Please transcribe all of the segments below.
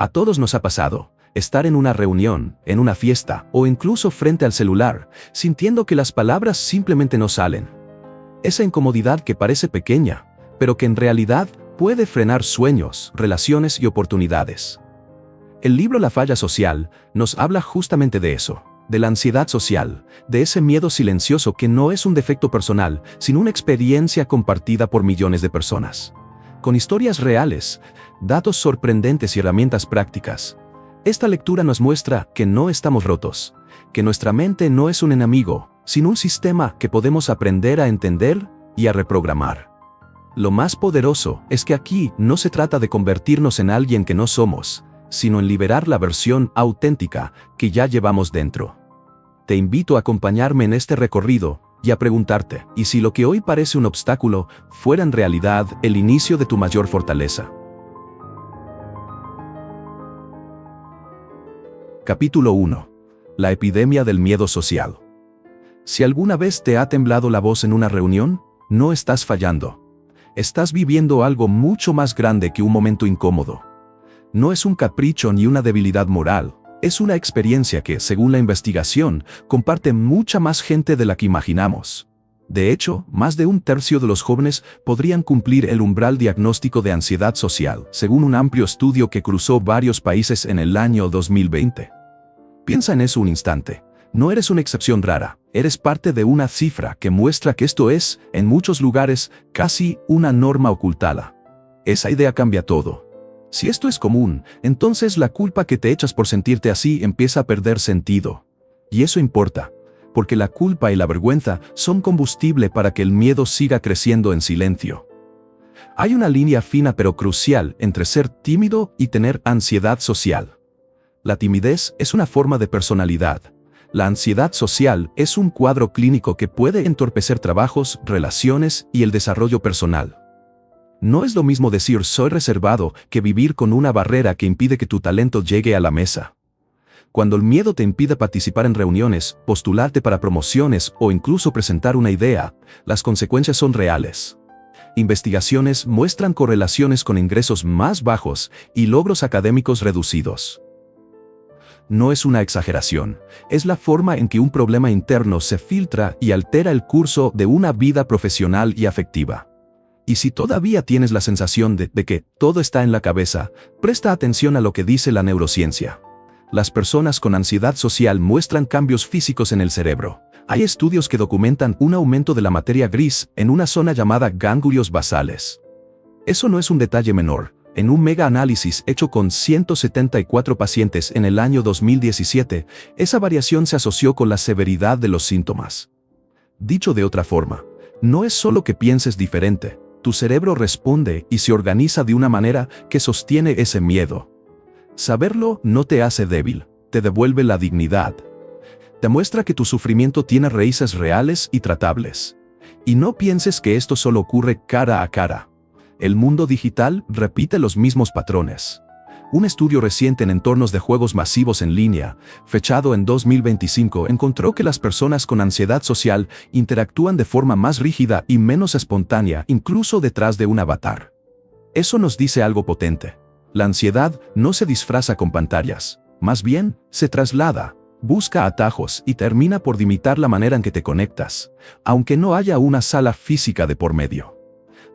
A todos nos ha pasado estar en una reunión, en una fiesta o incluso frente al celular, sintiendo que las palabras simplemente no salen. Esa incomodidad que parece pequeña, pero que en realidad puede frenar sueños, relaciones y oportunidades. El libro La falla social nos habla justamente de eso, de la ansiedad social, de ese miedo silencioso que no es un defecto personal, sino una experiencia compartida por millones de personas. Con historias reales, datos sorprendentes y herramientas prácticas, esta lectura nos muestra que no estamos rotos, que nuestra mente no es un enemigo, sino un sistema que podemos aprender a entender y a reprogramar. Lo más poderoso es que aquí no se trata de convertirnos en alguien que no somos, sino en liberar la versión auténtica que ya llevamos dentro. Te invito a acompañarme en este recorrido y a preguntarte, ¿y si lo que hoy parece un obstáculo fuera en realidad el inicio de tu mayor fortaleza? Capítulo 1. La epidemia del miedo social. Si alguna vez te ha temblado la voz en una reunión, no estás fallando. Estás viviendo algo mucho más grande que un momento incómodo. No es un capricho ni una debilidad moral, es una experiencia que, según la investigación, comparte mucha más gente de la que imaginamos. De hecho, más de un tercio de los jóvenes podrían cumplir el umbral diagnóstico de ansiedad social, según un amplio estudio que cruzó varios países en el año 2020. Piensa en eso un instante. No eres una excepción rara, eres parte de una cifra que muestra que esto es, en muchos lugares, casi una norma ocultada. Esa idea cambia todo. Si esto es común, entonces la culpa que te echas por sentirte así empieza a perder sentido. Y eso importa, porque la culpa y la vergüenza son combustible para que el miedo siga creciendo en silencio. Hay una línea fina pero crucial entre ser tímido y tener ansiedad social. La timidez es una forma de personalidad. La ansiedad social es un cuadro clínico que puede entorpecer trabajos, relaciones y el desarrollo personal. No es lo mismo decir soy reservado que vivir con una barrera que impide que tu talento llegue a la mesa. Cuando el miedo te impide participar en reuniones, postularte para promociones o incluso presentar una idea, las consecuencias son reales. Investigaciones muestran correlaciones con ingresos más bajos y logros académicos reducidos. No es una exageración, es la forma en que un problema interno se filtra y altera el curso de una vida profesional y afectiva. Y si todavía tienes la sensación de que todo está en la cabeza, presta atención a lo que dice la neurociencia. Las personas con ansiedad social muestran cambios físicos en el cerebro. Hay estudios que documentan un aumento de la materia gris en una zona llamada ganglios basales. Eso no es un detalle menor. En un mega-análisis hecho con 174 pacientes en el año 2017, esa variación se asoció con la severidad de los síntomas. Dicho de otra forma, no es solo que pienses diferente, tu cerebro responde y se organiza de una manera que sostiene ese miedo. Saberlo no te hace débil, te devuelve la dignidad. Te muestra que tu sufrimiento tiene raíces reales y tratables. Y no pienses que esto solo ocurre cara a cara. El mundo digital repite los mismos patrones. Un estudio reciente en entornos de juegos masivos en línea, fechado en 2025, encontró que las personas con ansiedad social interactúan de forma más rígida y menos espontánea, incluso detrás de un avatar. Eso nos dice algo potente. La ansiedad no se disfraza con pantallas, más bien, se traslada, busca atajos y termina por imitar la manera en que te conectas, aunque no haya una sala física de por medio.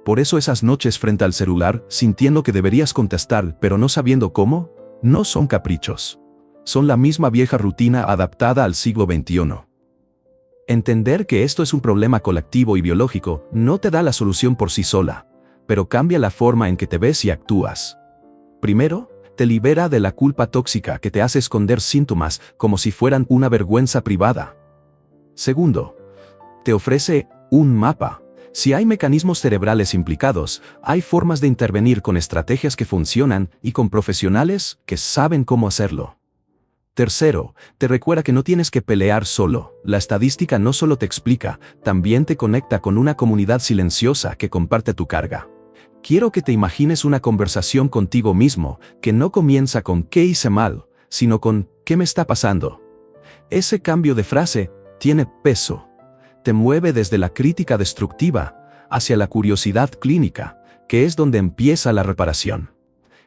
Por eso esas noches frente al celular, sintiendo que deberías contestar pero no sabiendo cómo, no son caprichos. Son la misma vieja rutina adaptada al siglo XXI. Entender que esto es un problema colectivo y biológico no te da la solución por sí sola, pero cambia la forma en que te ves y actúas. Primero, te libera de la culpa tóxica que te hace esconder síntomas como si fueran una vergüenza privada. Segundo, te ofrece un mapa. Si hay mecanismos cerebrales implicados, hay formas de intervenir con estrategias que funcionan y con profesionales que saben cómo hacerlo. Tercero, te recuerda que no tienes que pelear solo. La estadística no solo te explica, también te conecta con una comunidad silenciosa que comparte tu carga. Quiero que te imagines una conversación contigo mismo que no comienza con ¿qué hice mal?, sino con ¿qué me está pasando? Ese cambio de frase tiene peso. Te mueve desde la crítica destructiva hacia la curiosidad clínica, que es donde empieza la reparación.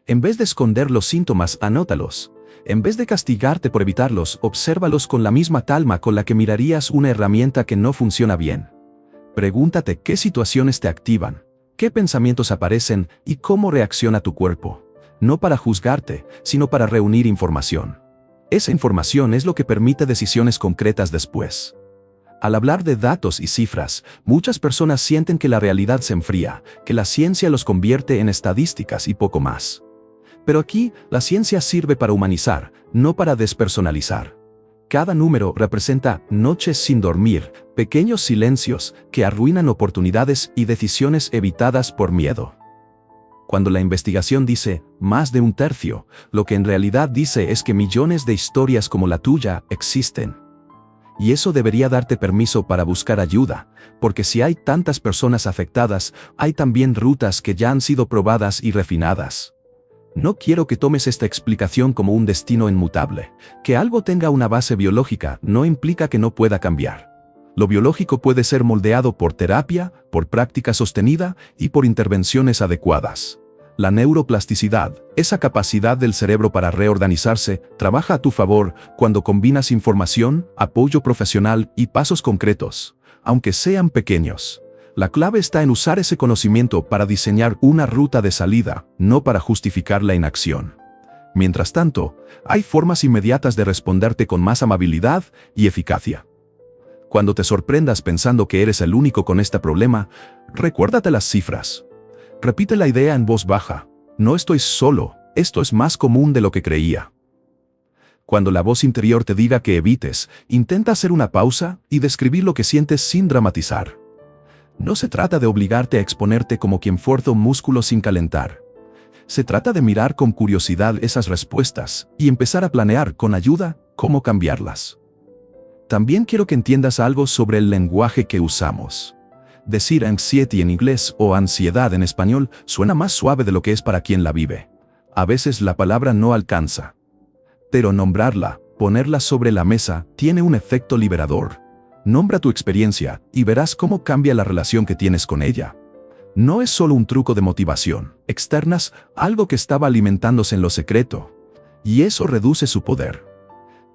En vez de esconder los síntomas, anótalos. En vez de castigarte por evitarlos, obsérvalos con la misma calma con la que mirarías una herramienta que no funciona bien. Pregúntate qué situaciones te activan, qué pensamientos aparecen y cómo reacciona tu cuerpo. No para juzgarte, sino para reunir información. Esa información es lo que permite decisiones concretas después. Al hablar de datos y cifras, muchas personas sienten que la realidad se enfría, que la ciencia los convierte en estadísticas y poco más. Pero aquí, la ciencia sirve para humanizar, no para despersonalizar. Cada número representa noches sin dormir, pequeños silencios que arruinan oportunidades y decisiones evitadas por miedo. Cuando la investigación dice más de un tercio, lo que en realidad dice es que millones de historias como la tuya existen. Y eso debería darte permiso para buscar ayuda, porque si hay tantas personas afectadas, hay también rutas que ya han sido probadas y refinadas. No quiero que tomes esta explicación como un destino inmutable. Que algo tenga una base biológica no implica que no pueda cambiar. Lo biológico puede ser moldeado por terapia, por práctica sostenida y por intervenciones adecuadas. La neuroplasticidad, esa capacidad del cerebro para reorganizarse, trabaja a tu favor cuando combinas información, apoyo profesional y pasos concretos, aunque sean pequeños. La clave está en usar ese conocimiento para diseñar una ruta de salida, no para justificar la inacción. Mientras tanto, hay formas inmediatas de responderte con más amabilidad y eficacia. Cuando te sorprendas pensando que eres el único con este problema, recuérdate las cifras. Repite la idea en voz baja. No estoy solo, esto es más común de lo que creía. Cuando la voz interior te diga que evites, intenta hacer una pausa y describir lo que sientes sin dramatizar. No se trata de obligarte a exponerte como quien fuerza un músculo sin calentar. Se trata de mirar con curiosidad esas respuestas y empezar a planear con ayuda cómo cambiarlas. También quiero que entiendas algo sobre el lenguaje que usamos. Decir anxiety en inglés o ansiedad en español suena más suave de lo que es para quien la vive. A veces la palabra no alcanza. Pero nombrarla, ponerla sobre la mesa, tiene un efecto liberador. Nombra tu experiencia y verás cómo cambia la relación que tienes con ella. No es solo un truco de motivación. Externas algo que estaba alimentándose en lo secreto. Y eso reduce su poder.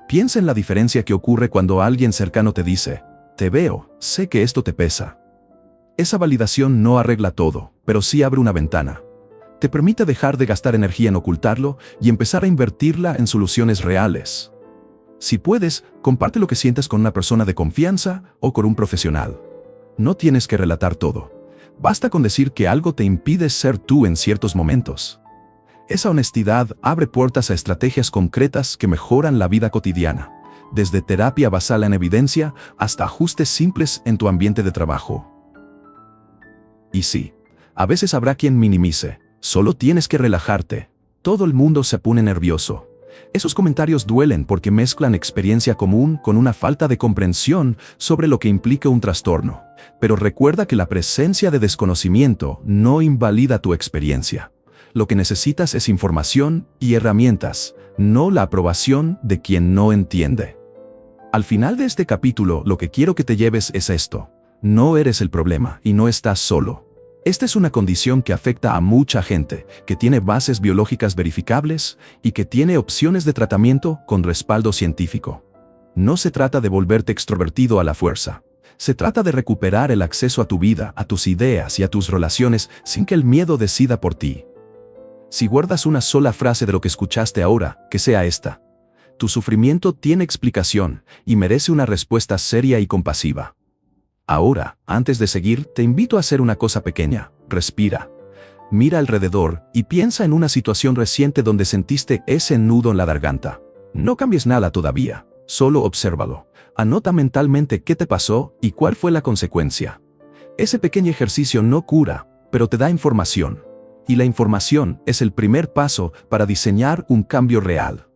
Piensa en la diferencia que ocurre cuando alguien cercano te dice, te veo, sé que esto te pesa. Esa validación no arregla todo, pero sí abre una ventana. Te permite dejar de gastar energía en ocultarlo y empezar a invertirla en soluciones reales. Si puedes, comparte lo que sientes con una persona de confianza o con un profesional. No tienes que relatar todo. Basta con decir que algo te impide ser tú en ciertos momentos. Esa honestidad abre puertas a estrategias concretas que mejoran la vida cotidiana, desde terapia basada en evidencia hasta ajustes simples en tu ambiente de trabajo. Y sí, a veces habrá quien minimice. Solo tienes que relajarte. Todo el mundo se pone nervioso. Esos comentarios duelen porque mezclan experiencia común con una falta de comprensión sobre lo que implica un trastorno. Pero recuerda que la presencia de desconocimiento no invalida tu experiencia. Lo que necesitas es información y herramientas, no la aprobación de quien no entiende. Al final de este capítulo, lo que quiero que te lleves es esto. No eres el problema y no estás solo. Esta es una condición que afecta a mucha gente, que tiene bases biológicas verificables y que tiene opciones de tratamiento con respaldo científico. No se trata de volverte extrovertido a la fuerza. Se trata de recuperar el acceso a tu vida, a tus ideas y a tus relaciones sin que el miedo decida por ti. Si guardas una sola frase de lo que escuchaste ahora, que sea esta. Tu sufrimiento tiene explicación y merece una respuesta seria y compasiva. Ahora, antes de seguir, te invito a hacer una cosa pequeña. Respira. Mira alrededor y piensa en una situación reciente donde sentiste ese nudo en la garganta. No cambies nada todavía, solo obsérvalo. Anota mentalmente qué te pasó y cuál fue la consecuencia. Ese pequeño ejercicio no cura, pero te da información. Y la información es el primer paso para diseñar un cambio real.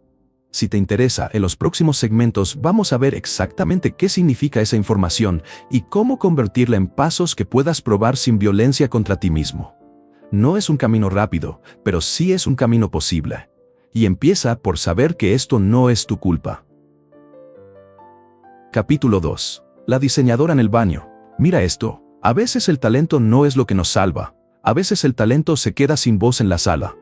Si te interesa, en los próximos segmentos vamos a ver exactamente qué significa esa información y cómo convertirla en pasos que puedas probar sin violencia contra ti mismo. No es un camino rápido, pero sí es un camino posible. Y empieza por saber que esto no es tu culpa. Capítulo 2. La diseñadora en el baño. Mira esto. A veces el talento no es lo que nos salva. A veces el talento se queda sin voz en la sala.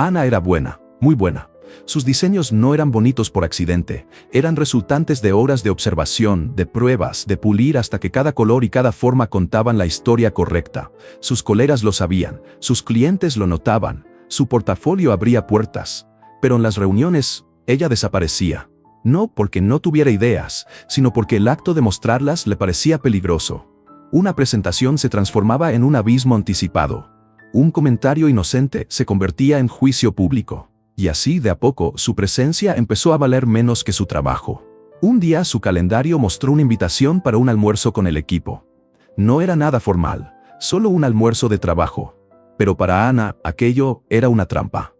Ana era buena, muy buena. Sus diseños no eran bonitos por accidente, eran resultantes de horas de observación, de pruebas, de pulir hasta que cada color y cada forma contaban la historia correcta. Sus colegas lo sabían, sus clientes lo notaban, su portafolio abría puertas. Pero en las reuniones, ella desaparecía. No porque no tuviera ideas, sino porque el acto de mostrarlas le parecía peligroso. Una presentación se transformaba en un abismo anticipado. Un comentario inocente se convertía en juicio público. Y así, de a poco, su presencia empezó a valer menos que su trabajo. Un día su calendario mostró una invitación para un almuerzo con el equipo. No era nada formal, solo un almuerzo de trabajo. Pero para Ana, aquello era una trampa.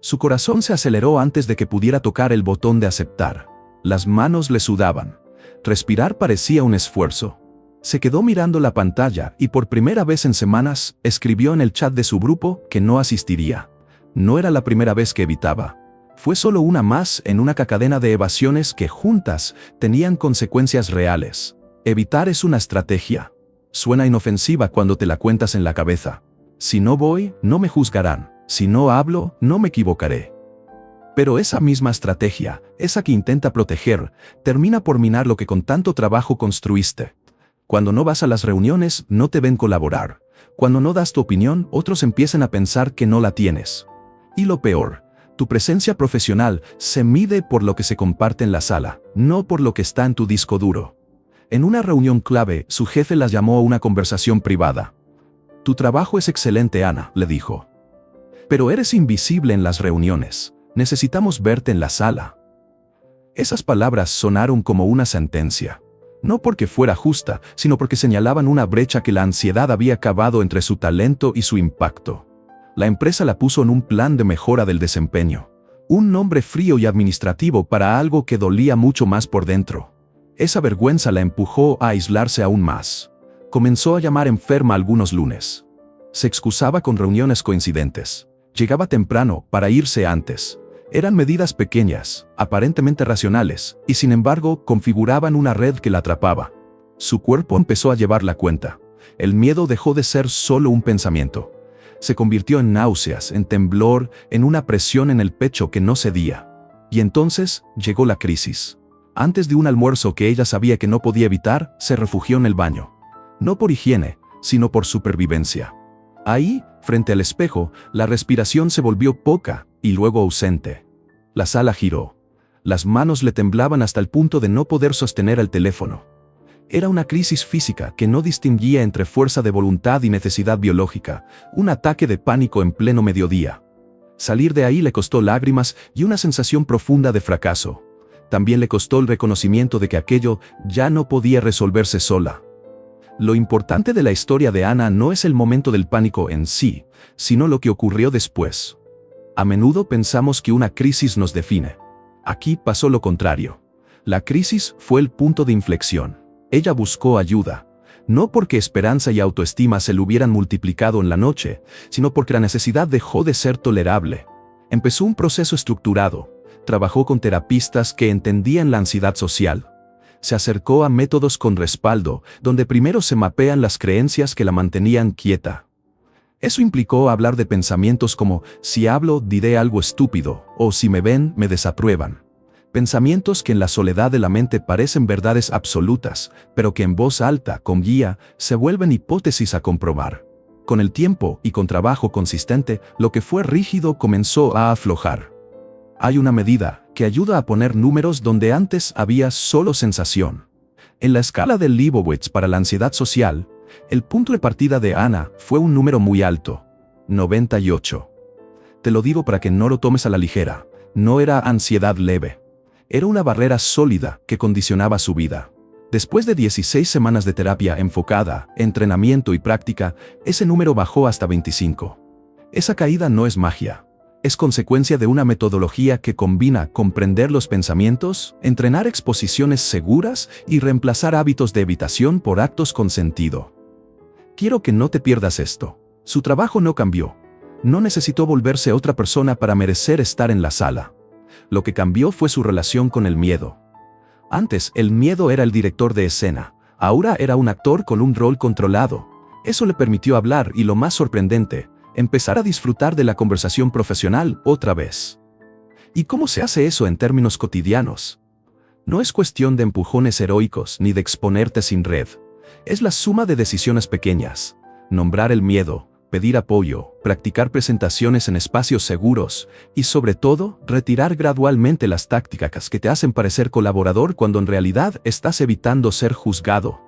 Su corazón se aceleró antes de que pudiera tocar el botón de aceptar. Las manos le sudaban. Respirar parecía un esfuerzo. Se quedó mirando la pantalla y por primera vez en semanas escribió en el chat de su grupo que no asistiría. No era la primera vez que evitaba. Fue solo una más en una cadena de evasiones que juntas tenían consecuencias reales. Evitar es una estrategia. Suena inofensiva cuando te la cuentas en la cabeza. Si no voy, no me juzgarán. Si no hablo, no me equivocaré. Pero esa misma estrategia, esa que intenta proteger, termina por minar lo que con tanto trabajo construiste. Cuando no vas a las reuniones, no te ven colaborar. Cuando no das tu opinión, otros empiezan a pensar que no la tienes. Y lo peor, tu presencia profesional se mide por lo que se comparte en la sala, no por lo que está en tu disco duro. En una reunión clave, su jefe la llamó a una conversación privada. Tu trabajo es excelente, Ana, le dijo. Pero eres invisible en las reuniones. Necesitamos verte en la sala. Esas palabras sonaron como una sentencia. No porque fuera justa, sino porque señalaban una brecha que la ansiedad había cavado entre su talento y su impacto. La empresa la puso en un plan de mejora del desempeño. Un nombre frío y administrativo para algo que dolía mucho más por dentro. Esa vergüenza la empujó a aislarse aún más. Comenzó a llamar enferma algunos lunes. Se excusaba con reuniones coincidentes. Llegaba temprano para irse antes. Eran medidas pequeñas, aparentemente racionales, y sin embargo configuraban una red que la atrapaba. Su cuerpo empezó a llevar la cuenta. El miedo dejó de ser solo un pensamiento. Se convirtió en náuseas, en temblor, en una presión en el pecho que no cedía. Y entonces llegó la crisis. Antes de un almuerzo que ella sabía que no podía evitar, se refugió en el baño. No por higiene, sino por supervivencia. Ahí, frente al espejo, la respiración se volvió poca y luego ausente. La sala giró. Las manos le temblaban hasta el punto de no poder sostener el teléfono. Era una crisis física que no distinguía entre fuerza de voluntad y necesidad biológica, un ataque de pánico en pleno mediodía. Salir de ahí le costó lágrimas y una sensación profunda de fracaso. También le costó el reconocimiento de que aquello ya no podía resolverse sola. Lo importante de la historia de Ana no es el momento del pánico en sí, sino lo que ocurrió después. A menudo pensamos que una crisis nos define. Aquí pasó lo contrario. La crisis fue el punto de inflexión. Ella buscó ayuda, no porque esperanza y autoestima se le hubieran multiplicado en la noche, sino porque la necesidad dejó de ser tolerable. Empezó un proceso estructurado, trabajó con terapistas que entendían la ansiedad social. Se acercó a métodos con respaldo, donde primero se mapean las creencias que la mantenían quieta. Eso implicó hablar de pensamientos como, si hablo, diré algo estúpido, o si me ven, me desaprueban. Pensamientos que en la soledad de la mente parecen verdades absolutas, pero que en voz alta, con guía, se vuelven hipótesis a comprobar. Con el tiempo y con trabajo consistente, lo que fue rígido comenzó a aflojar. Hay una medida que ayuda a poner números donde antes había solo sensación. En la escala de Leibowitz para la ansiedad social, el punto de partida de Ana fue un número muy alto, 98. Te lo digo para que no lo tomes a la ligera, no era ansiedad leve. Era una barrera sólida que condicionaba su vida. Después de 16 semanas de terapia enfocada, entrenamiento y práctica, ese número bajó hasta 25. Esa caída no es magia. Es consecuencia de una metodología que combina comprender los pensamientos, entrenar exposiciones seguras y reemplazar hábitos de evitación por actos con sentido. Quiero que no te pierdas esto. Su trabajo no cambió. No necesitó volverse otra persona para merecer estar en la sala. Lo que cambió fue su relación con el miedo. Antes, el miedo era el director de escena. Ahora era un actor con un rol controlado. Eso le permitió hablar y, lo más sorprendente, Empezar a disfrutar de la conversación profesional otra vez. ¿Y cómo se hace eso en términos cotidianos? No es cuestión de empujones heroicos ni de exponerte sin red. Es la suma de decisiones pequeñas. Nombrar el miedo, pedir apoyo, practicar presentaciones en espacios seguros y, sobre todo, retirar gradualmente las tácticas que te hacen parecer colaborador cuando en realidad estás evitando ser juzgado.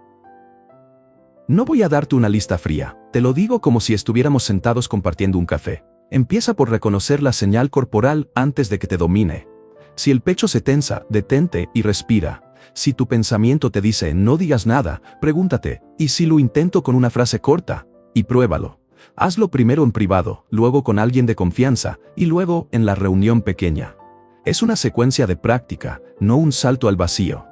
No voy a darte una lista fría, te lo digo como si estuviéramos sentados compartiendo un café. Empieza por reconocer la señal corporal antes de que te domine. Si el pecho se tensa, detente y respira. Si tu pensamiento te dice no digas nada, pregúntate, ¿y si lo intento con una frase corta? Y pruébalo. Hazlo primero en privado, luego con alguien de confianza y luego en la reunión pequeña. Es una secuencia de práctica, no un salto al vacío.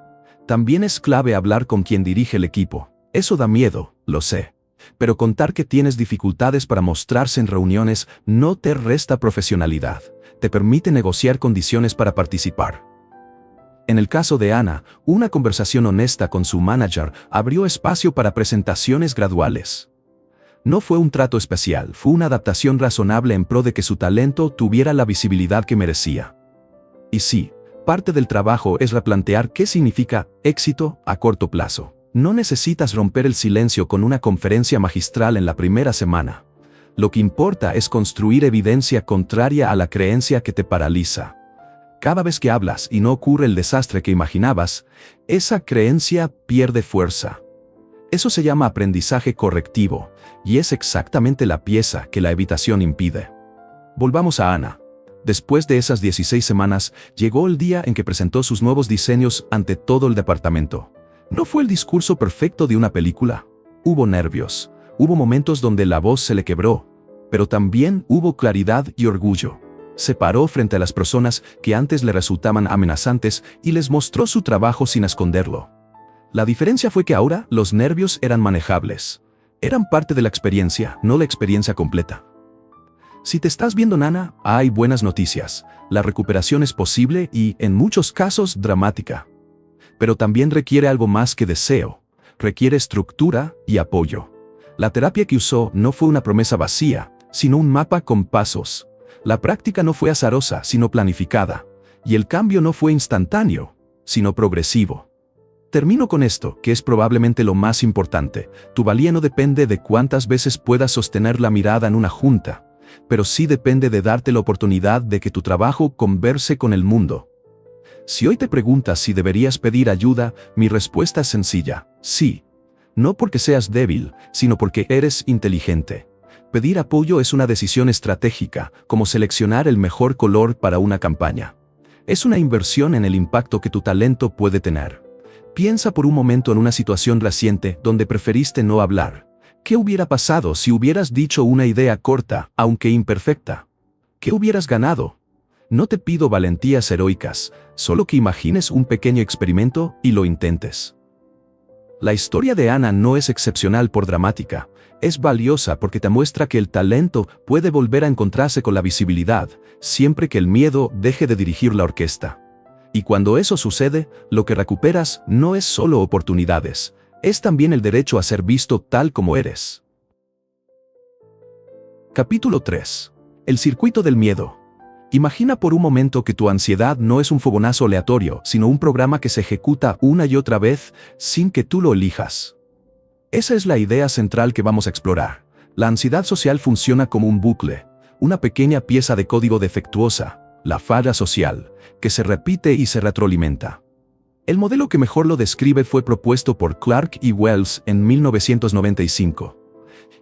También es clave hablar con quien dirige el equipo. Eso da miedo, lo sé. Pero contar que tienes dificultades para mostrarse en reuniones no te resta profesionalidad. Te permite negociar condiciones para participar. En el caso de Ana, una conversación honesta con su manager abrió espacio para presentaciones graduales. No fue un trato especial, fue una adaptación razonable en pro de que su talento tuviera la visibilidad que merecía. Y sí, parte del trabajo es replantear qué significa éxito a corto plazo. No necesitas romper el silencio con una conferencia magistral en la primera semana. Lo que importa es construir evidencia contraria a la creencia que te paraliza. Cada vez que hablas y no ocurre el desastre que imaginabas, esa creencia pierde fuerza. Eso se llama aprendizaje correctivo, y es exactamente la pieza que la evitación impide. Volvamos a Ana. Después de esas 16 semanas, llegó el día en que presentó sus nuevos diseños ante todo el departamento. No fue el discurso perfecto de una película. Hubo nervios, hubo momentos donde la voz se le quebró, pero también hubo claridad y orgullo. Se paró frente a las personas que antes le resultaban amenazantes y les mostró su trabajo sin esconderlo. La diferencia fue que ahora los nervios eran manejables. Eran parte de la experiencia, no la experiencia completa. Si te estás viendo nana, hay buenas noticias. La recuperación es posible y, en muchos casos, dramática. Pero también requiere algo más que deseo. Requiere estructura y apoyo. La terapia que usó no fue una promesa vacía, sino un mapa con pasos. La práctica no fue azarosa, sino planificada. Y el cambio no fue instantáneo, sino progresivo. Termino con esto, que es probablemente lo más importante. Tu valía no depende de cuántas veces puedas sostener la mirada en una junta, pero sí depende de darte la oportunidad de que tu trabajo converse con el mundo. Si hoy te preguntas si deberías pedir ayuda, mi respuesta es sencilla, sí. No porque seas débil, sino porque eres inteligente. Pedir apoyo es una decisión estratégica, como seleccionar el mejor color para una campaña. Es una inversión en el impacto que tu talento puede tener. Piensa por un momento en una situación reciente donde preferiste no hablar. ¿Qué hubiera pasado si hubieras dicho una idea corta, aunque imperfecta? ¿Qué hubieras ganado? No te pido valentías heroicas, solo que imagines un pequeño experimento y lo intentes. La historia de Ana no es excepcional por dramática, es valiosa porque te muestra que el talento puede volver a encontrarse con la visibilidad, siempre que el miedo deje de dirigir la orquesta. Y cuando eso sucede, lo que recuperas no es solo oportunidades, es también el derecho a ser visto tal como eres. Capítulo 3. El circuito del miedo. Imagina por un momento que tu ansiedad no es un fogonazo aleatorio, sino un programa que se ejecuta una y otra vez sin que tú lo elijas. Esa es la idea central que vamos a explorar. La ansiedad social funciona como un bucle, una pequeña pieza de código defectuosa, la falla social, que se repite y se retroalimenta. El modelo que mejor lo describe fue propuesto por Clark y Wells en 1995.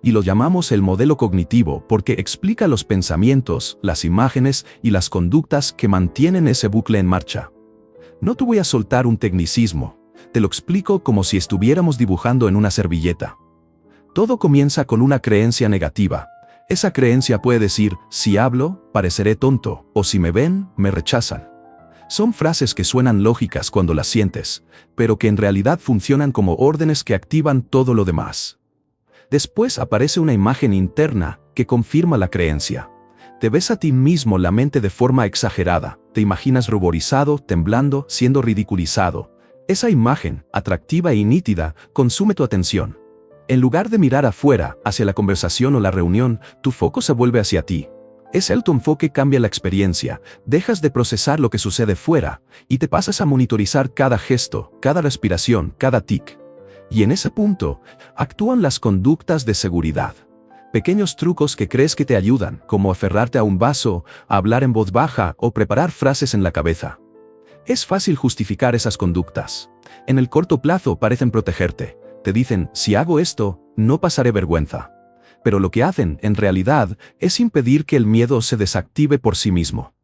Y lo llamamos el modelo cognitivo porque explica los pensamientos, las imágenes y las conductas que mantienen ese bucle en marcha. No te voy a soltar un tecnicismo, te lo explico como si estuviéramos dibujando en una servilleta. Todo comienza con una creencia negativa. Esa creencia puede decir, si hablo, pareceré tonto, o si me ven, me rechazan. Son frases que suenan lógicas cuando las sientes, pero que en realidad funcionan como órdenes que activan todo lo demás. Después aparece una imagen interna que confirma la creencia. Te ves a ti mismo la mente de forma exagerada, te imaginas ruborizado, temblando, siendo ridiculizado. Esa imagen, atractiva y nítida, consume tu atención. En lugar de mirar afuera, hacia la conversación o la reunión, tu foco se vuelve hacia ti. Ese autoenfoque cambia la experiencia, dejas de procesar lo que sucede fuera y te pasas a monitorizar cada gesto, cada respiración, cada tic. Y en ese punto, actúan las conductas de seguridad. Pequeños trucos que crees que te ayudan, como aferrarte a un vaso, hablar en voz baja o preparar frases en la cabeza. Es fácil justificar esas conductas. En el corto plazo parecen protegerte. Te dicen, si hago esto, no pasaré vergüenza. Pero lo que hacen, en realidad, es impedir que el miedo se desactive por sí mismo.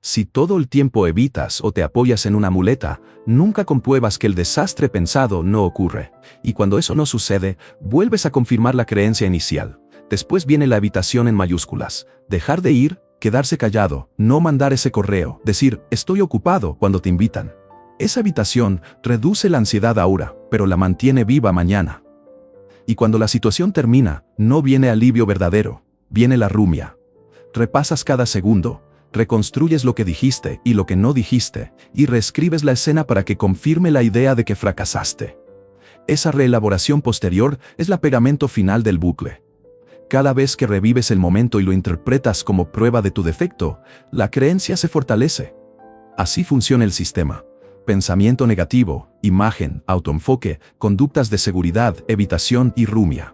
Si todo el tiempo evitas o te apoyas en una muleta, nunca compruebas que el desastre pensado no ocurre. Y cuando eso no sucede, vuelves a confirmar la creencia inicial. Después viene la evitación en mayúsculas. Dejar de ir, quedarse callado, no mandar ese correo, decir, estoy ocupado cuando te invitan. Esa evitación reduce la ansiedad ahora, pero la mantiene viva mañana. Y cuando la situación termina, no viene alivio verdadero, viene la rumia. Repasas cada segundo, reconstruyes lo que dijiste y lo que no dijiste, y reescribes la escena para que confirme la idea de que fracasaste. Esa reelaboración posterior es la pegamento final del bucle. Cada vez que revives el momento y lo interpretas como prueba de tu defecto, la creencia se fortalece. Así funciona el sistema. Pensamiento negativo, imagen, autoenfoque, conductas de seguridad, evitación y rumia.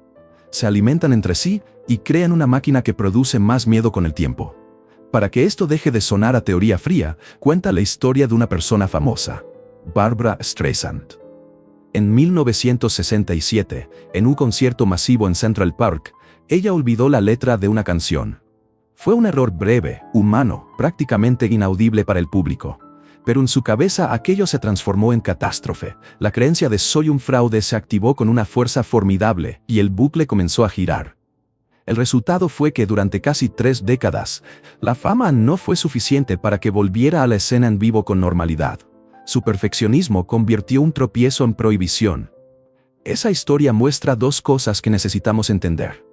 Se alimentan entre sí y crean una máquina que produce más miedo con el tiempo. Para que esto deje de sonar a teoría fría, cuenta la historia de una persona famosa, Barbra Streisand. En 1967, en un concierto masivo en Central Park, ella olvidó la letra de una canción. Fue un error breve, humano, prácticamente inaudible para el público. Pero en su cabeza aquello se transformó en catástrofe. La creencia de soy un fraude se activó con una fuerza formidable y el bucle comenzó a girar. El resultado fue que durante casi 3 décadas, la fama no fue suficiente para que volviera a la escena en vivo con normalidad. Su perfeccionismo convirtió un tropiezo en prohibición. Esa historia muestra 2 cosas que necesitamos entender.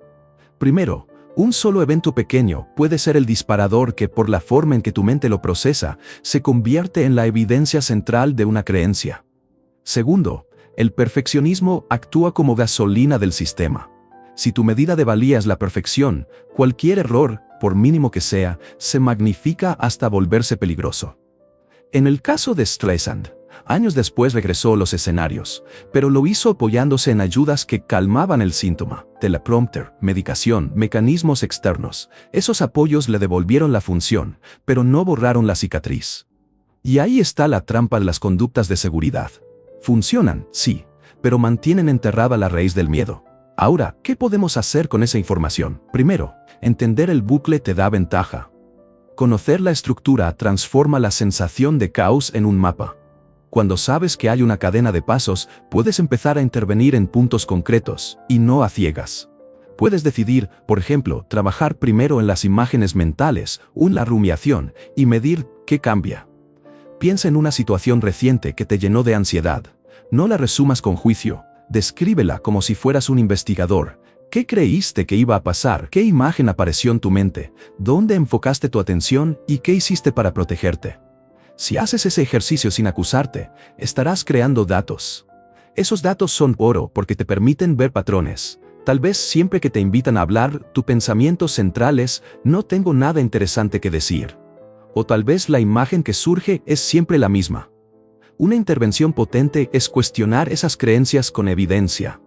Primero, un solo evento pequeño puede ser el disparador que, por la forma en que tu mente lo procesa, se convierte en la evidencia central de una creencia. Segundo, el perfeccionismo actúa como gasolina del sistema. Si tu medida de valía es la perfección, cualquier error, por mínimo que sea, se magnifica hasta volverse peligroso. En el caso de Streisand, años después regresó a los escenarios, pero lo hizo apoyándose en ayudas que calmaban el síntoma, teleprompter, medicación, mecanismos externos. Esos apoyos le devolvieron la función, pero no borraron la cicatriz. Y ahí está la trampa de las conductas de seguridad. Funcionan, sí, pero mantienen enterrada la raíz del miedo. Ahora, ¿qué podemos hacer con esa información? Primero, entender el bucle te da ventaja. Conocer la estructura transforma la sensación de caos en un mapa. Cuando sabes que hay una cadena de pasos, puedes empezar a intervenir en puntos concretos, y no a ciegas. Puedes decidir, por ejemplo, trabajar primero en las imágenes mentales o en la rumiación, y medir qué cambia. Piensa en una situación reciente que te llenó de ansiedad. No la resumas con juicio, descríbela como si fueras un investigador. ¿Qué creíste que iba a pasar? ¿Qué imagen apareció en tu mente? ¿Dónde enfocaste tu atención y qué hiciste para protegerte? Si haces ese ejercicio sin acusarte, estarás creando datos. Esos datos son oro porque te permiten ver patrones. Tal vez siempre que te invitan a hablar, tu pensamiento central es, no tengo nada interesante que decir. O tal vez la imagen que surge es siempre la misma. Una intervención potente es cuestionar esas creencias con evidencia.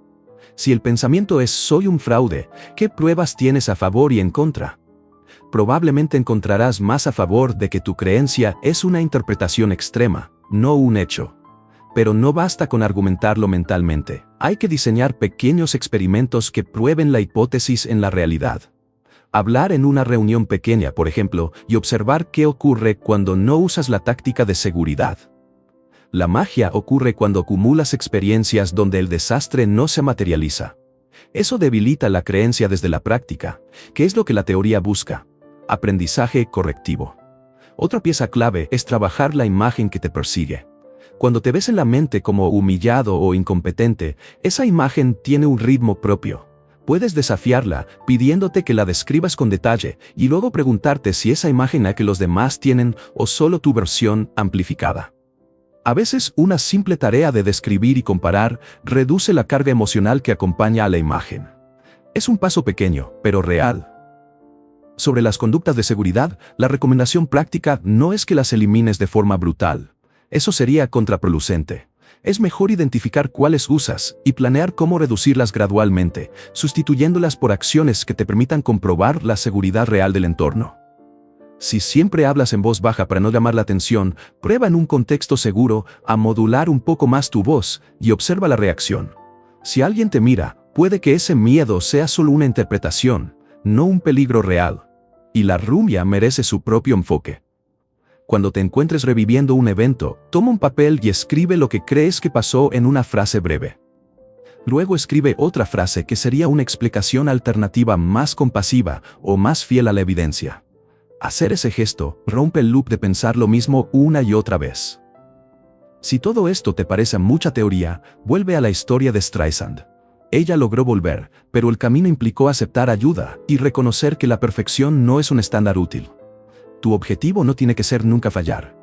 Si el pensamiento es soy un fraude, ¿qué pruebas tienes a favor y en contra? Probablemente encontrarás más a favor de que tu creencia es una interpretación extrema, no un hecho. Pero no basta con argumentarlo mentalmente, hay que diseñar pequeños experimentos que prueben la hipótesis en la realidad. Hablar en una reunión pequeña, por ejemplo, y observar qué ocurre cuando no usas la táctica de seguridad. La magia ocurre cuando acumulas experiencias donde el desastre no se materializa. Eso debilita la creencia desde la práctica, que es lo que la teoría busca. Aprendizaje correctivo. Otra pieza clave es trabajar la imagen que te persigue. Cuando te ves en la mente como humillado o incompetente, esa imagen tiene un ritmo propio. Puedes desafiarla pidiéndote que la describas con detalle y luego preguntarte si esa imagen es la que los demás tienen o solo tu versión amplificada. A veces una simple tarea de describir y comparar reduce la carga emocional que acompaña a la imagen. Es un paso pequeño, pero real. Sobre las conductas de seguridad, la recomendación práctica no es que las elimines de forma brutal. Eso sería contraproducente. Es mejor identificar cuáles usas y planear cómo reducirlas gradualmente, sustituyéndolas por acciones que te permitan comprobar la seguridad real del entorno. Si siempre hablas en voz baja para no llamar la atención, prueba en un contexto seguro a modular un poco más tu voz y observa la reacción. Si alguien te mira, puede que ese miedo sea solo una interpretación, no un peligro real. Y la rumia merece su propio enfoque. Cuando te encuentres reviviendo un evento, toma un papel y escribe lo que crees que pasó en una frase breve. Luego escribe otra frase que sería una explicación alternativa más compasiva o más fiel a la evidencia. Hacer ese gesto rompe el loop de pensar lo mismo una y otra vez. Si todo esto te parece mucha teoría, vuelve a la historia de Streisand. Ella logró volver, pero el camino implicó aceptar ayuda y reconocer que la perfección no es un estándar útil. Tu objetivo no tiene que ser nunca fallar.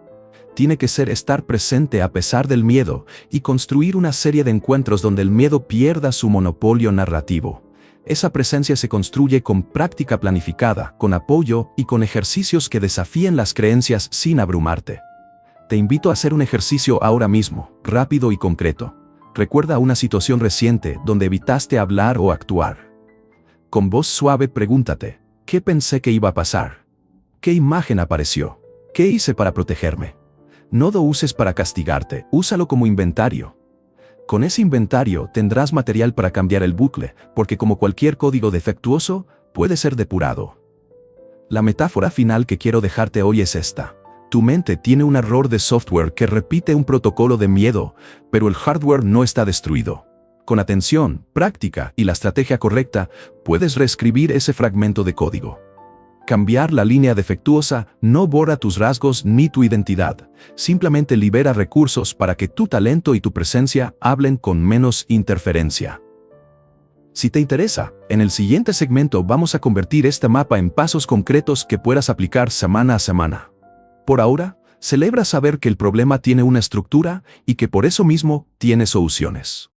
Tiene que ser estar presente a pesar del miedo y construir una serie de encuentros donde el miedo pierda su monopolio narrativo. Esa presencia se construye con práctica planificada, con apoyo y con ejercicios que desafíen las creencias sin abrumarte. Te invito a hacer un ejercicio ahora mismo, rápido y concreto. Recuerda una situación reciente donde evitaste hablar o actuar. Con voz suave pregúntate, ¿qué pensé que iba a pasar? ¿Qué imagen apareció? ¿Qué hice para protegerme? No lo uses para castigarte, úsalo como inventario. Con ese inventario tendrás material para cambiar el bucle, porque como cualquier código defectuoso, puede ser depurado. La metáfora final que quiero dejarte hoy es esta. Tu mente tiene un error de software que repite un protocolo de miedo, pero el hardware no está destruido. Con atención, práctica y la estrategia correcta, puedes reescribir ese fragmento de código. Cambiar la línea defectuosa no borra tus rasgos ni tu identidad, simplemente libera recursos para que tu talento y tu presencia hablen con menos interferencia. Si te interesa, en el siguiente segmento vamos a convertir este mapa en pasos concretos que puedas aplicar semana a semana. Por ahora, celebra saber que el problema tiene una estructura y que por eso mismo tiene soluciones.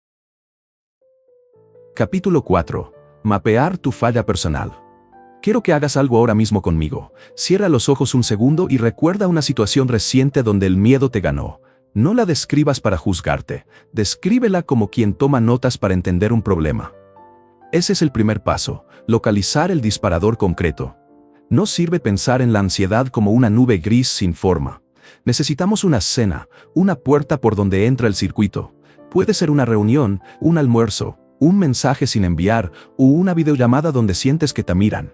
Capítulo 4. Mapear tu falla personal. Quiero que hagas algo ahora mismo conmigo. Cierra los ojos un segundo y recuerda una situación reciente donde el miedo te ganó. No la describas para juzgarte, descríbela como quien toma notas para entender un problema. Ese es el primer paso, localizar el disparador concreto. No sirve pensar en la ansiedad como una nube gris sin forma. Necesitamos una escena, una puerta por donde entra el circuito. Puede ser una reunión, un almuerzo, un mensaje sin enviar o una videollamada donde sientes que te miran.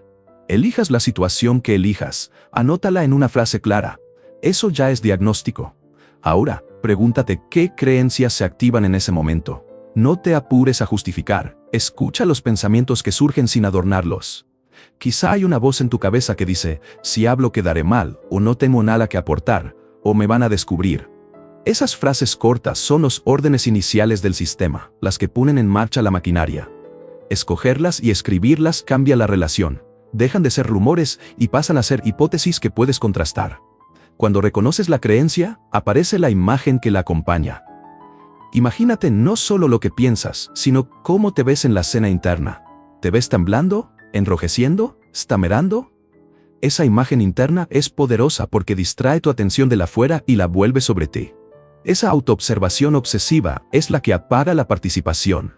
Elijas la situación que elijas, anótala en una frase clara. Eso ya es diagnóstico. Ahora, pregúntate qué creencias se activan en ese momento. No te apures a justificar, escucha los pensamientos que surgen sin adornarlos. Quizá hay una voz en tu cabeza que dice, si hablo quedaré mal, o no tengo nada que aportar, o me van a descubrir. Esas frases cortas son los órdenes iniciales del sistema, las que ponen en marcha la maquinaria. Escogerlas y escribirlas cambia la relación. Dejan de ser rumores y pasan a ser hipótesis que puedes contrastar. Cuando reconoces la creencia, aparece la imagen que la acompaña. Imagínate no solo lo que piensas, sino cómo te ves en la escena interna. ¿Te ves temblando? ¿Enrojeciendo? ¿Stamerando? Esa imagen interna es poderosa porque distrae tu atención de la afuera y la vuelve sobre ti. Esa autoobservación obsesiva es la que apaga la participación.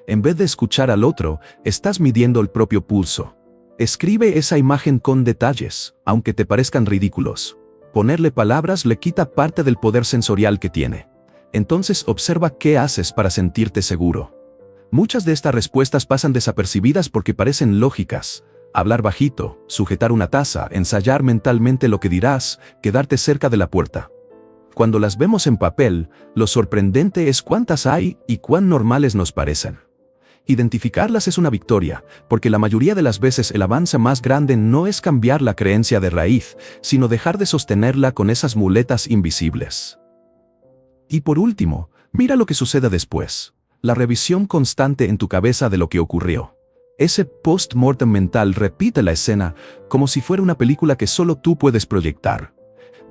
En vez de escuchar al otro, estás midiendo el propio pulso. Escribe esa imagen con detalles, aunque te parezcan ridículos. Ponerle palabras le quita parte del poder sensorial que tiene. Entonces observa qué haces para sentirte seguro. Muchas de estas respuestas pasan desapercibidas porque parecen lógicas. Hablar bajito, sujetar una taza, ensayar mentalmente lo que dirás, quedarte cerca de la puerta. Cuando las vemos en papel, lo sorprendente es cuántas hay y cuán normales nos parecen. Identificarlas es una victoria, porque la mayoría de las veces el avance más grande no es cambiar la creencia de raíz, sino dejar de sostenerla con esas muletas invisibles. Y por último, mira lo que sucede después. La revisión constante en tu cabeza de lo que ocurrió. Ese post-mortem mental repite la escena como si fuera una película que solo tú puedes proyectar.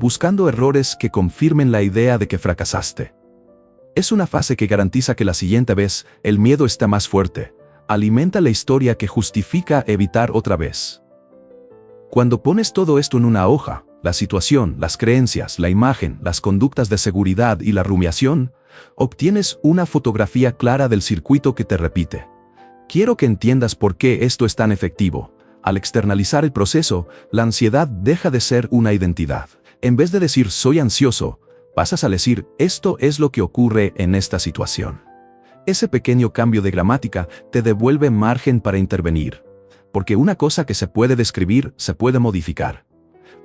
buscando errores que confirmen la idea de que fracasaste. Es una fase que garantiza que la siguiente vez el miedo está más fuerte. Alimenta la historia que justifica evitar otra vez. Cuando pones todo esto en una hoja, la situación, las creencias, la imagen, las conductas de seguridad y la rumiación, obtienes una fotografía clara del circuito que te repite. Quiero que entiendas por qué esto es tan efectivo. Al externalizar el proceso, la ansiedad deja de ser una identidad. En vez de decir soy ansioso, pasas a decir esto es lo que ocurre en esta situación. Ese pequeño cambio de gramática te devuelve margen para intervenir. Porque una cosa que se puede describir se puede modificar.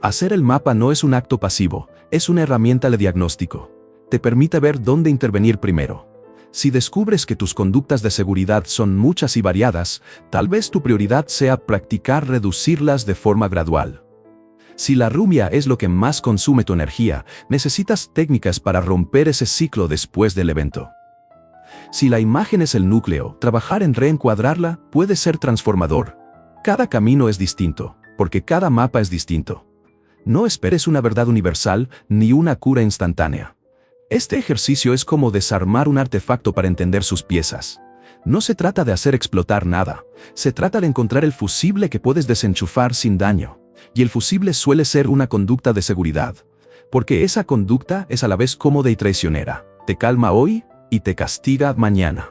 Hacer el mapa no es un acto pasivo, es una herramienta de diagnóstico. Te permite ver dónde intervenir primero. Si descubres que tus conductas de seguridad son muchas y variadas, tal vez tu prioridad sea practicar reducirlas de forma gradual. Si la rumia es lo que más consume tu energía, necesitas técnicas para romper ese ciclo después del evento. Si la imagen es el núcleo, trabajar en reencuadrarla puede ser transformador. Cada camino es distinto, porque cada mapa es distinto. No esperes una verdad universal ni una cura instantánea. Este ejercicio es como desarmar un artefacto para entender sus piezas. No se trata de hacer explotar nada, se trata de encontrar el fusible que puedes desenchufar sin daño. Y el fusible suele ser una conducta de seguridad, porque esa conducta es a la vez cómoda y traicionera. Te calma hoy y te castiga mañana.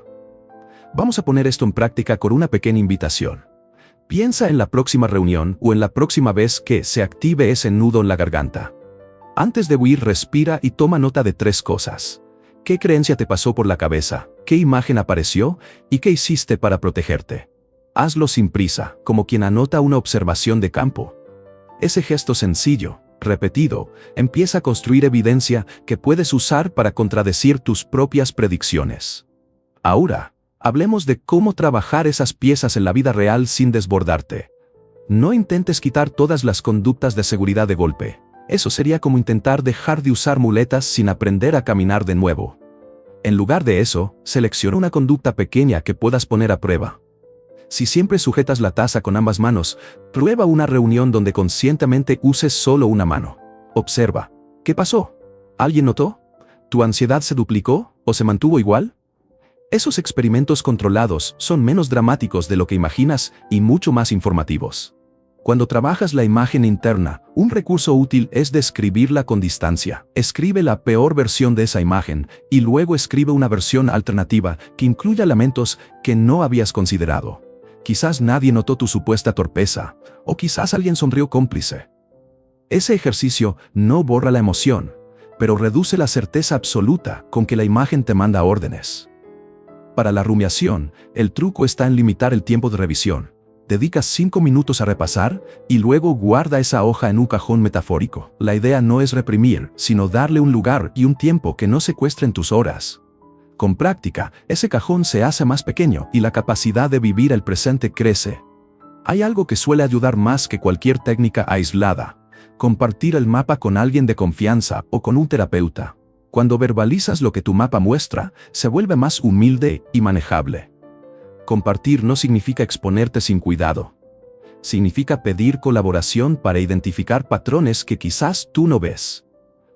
Vamos a poner esto en práctica con una pequeña invitación. Piensa en la próxima reunión o en la próxima vez que se active ese nudo en la garganta. Antes de huir, respira y toma nota de 3 cosas. ¿Qué creencia te pasó por la cabeza? ¿Qué imagen apareció? ¿Y qué hiciste para protegerte? Hazlo sin prisa, como quien anota una observación de campo. Ese gesto sencillo, repetido, empieza a construir evidencia que puedes usar para contradecir tus propias predicciones. Ahora, hablemos de cómo trabajar esas piezas en la vida real sin desbordarte. No intentes quitar todas las conductas de seguridad de golpe. Eso sería como intentar dejar de usar muletas sin aprender a caminar de nuevo. En lugar de eso, selecciona una conducta pequeña que puedas poner a prueba. Si siempre sujetas la taza con ambas manos, prueba una reunión donde conscientemente uses solo una mano. Observa. ¿Qué pasó? ¿Alguien notó? ¿Tu ansiedad se duplicó o se mantuvo igual? Esos experimentos controlados son menos dramáticos de lo que imaginas y mucho más informativos. Cuando trabajas la imagen interna, un recurso útil es describirla con distancia. Escribe la peor versión de esa imagen y luego escribe una versión alternativa que incluya elementos que no habías considerado. Quizás nadie notó tu supuesta torpeza, o quizás alguien sonrió cómplice. Ese ejercicio no borra la emoción, pero reduce la certeza absoluta con que la imagen te manda órdenes. Para la rumiación, el truco está en limitar el tiempo de revisión. Dedicas 5 minutos a repasar y luego guarda esa hoja en un cajón metafórico. La idea no es reprimir, sino darle un lugar y un tiempo que no secuestren tus horas. Con práctica, ese cajón se hace más pequeño y la capacidad de vivir el presente crece. Hay algo que suele ayudar más que cualquier técnica aislada: compartir el mapa con alguien de confianza o con un terapeuta. Cuando verbalizas lo que tu mapa muestra, se vuelve más humilde y manejable. Compartir no significa exponerte sin cuidado. Significa pedir colaboración para identificar patrones que quizás tú no ves.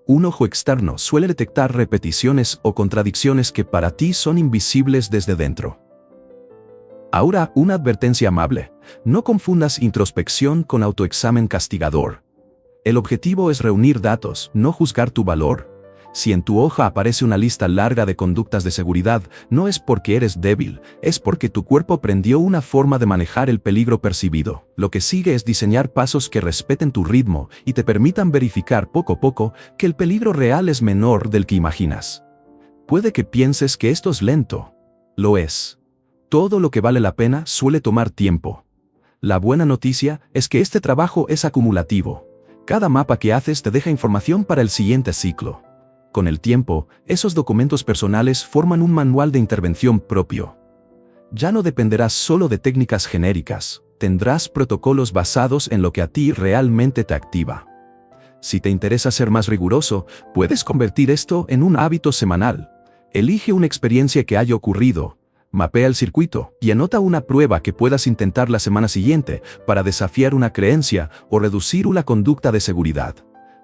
Un ojo externo suele detectar repeticiones o contradicciones que para ti son invisibles desde dentro. Ahora, una advertencia amable: no confundas introspección con autoexamen castigador. El objetivo es reunir datos, no juzgar tu valor. Si en tu hoja aparece una lista larga de conductas de seguridad, no es porque eres débil, es porque tu cuerpo aprendió una forma de manejar el peligro percibido. Lo que sigue es diseñar pasos que respeten tu ritmo y te permitan verificar poco a poco que el peligro real es menor del que imaginas. Puede que pienses que esto es lento. Lo es. Todo lo que vale la pena suele tomar tiempo. La buena noticia es que este trabajo es acumulativo. Cada mapa que haces te deja información para el siguiente ciclo. Con el tiempo, esos documentos personales forman un manual de intervención propio. Ya no dependerás solo de técnicas genéricas, tendrás protocolos basados en lo que a ti realmente te activa. Si te interesa ser más riguroso, puedes convertir esto en un hábito semanal. Elige una experiencia que haya ocurrido, mapea el circuito y anota una prueba que puedas intentar la semana siguiente para desafiar una creencia o reducir una conducta de seguridad.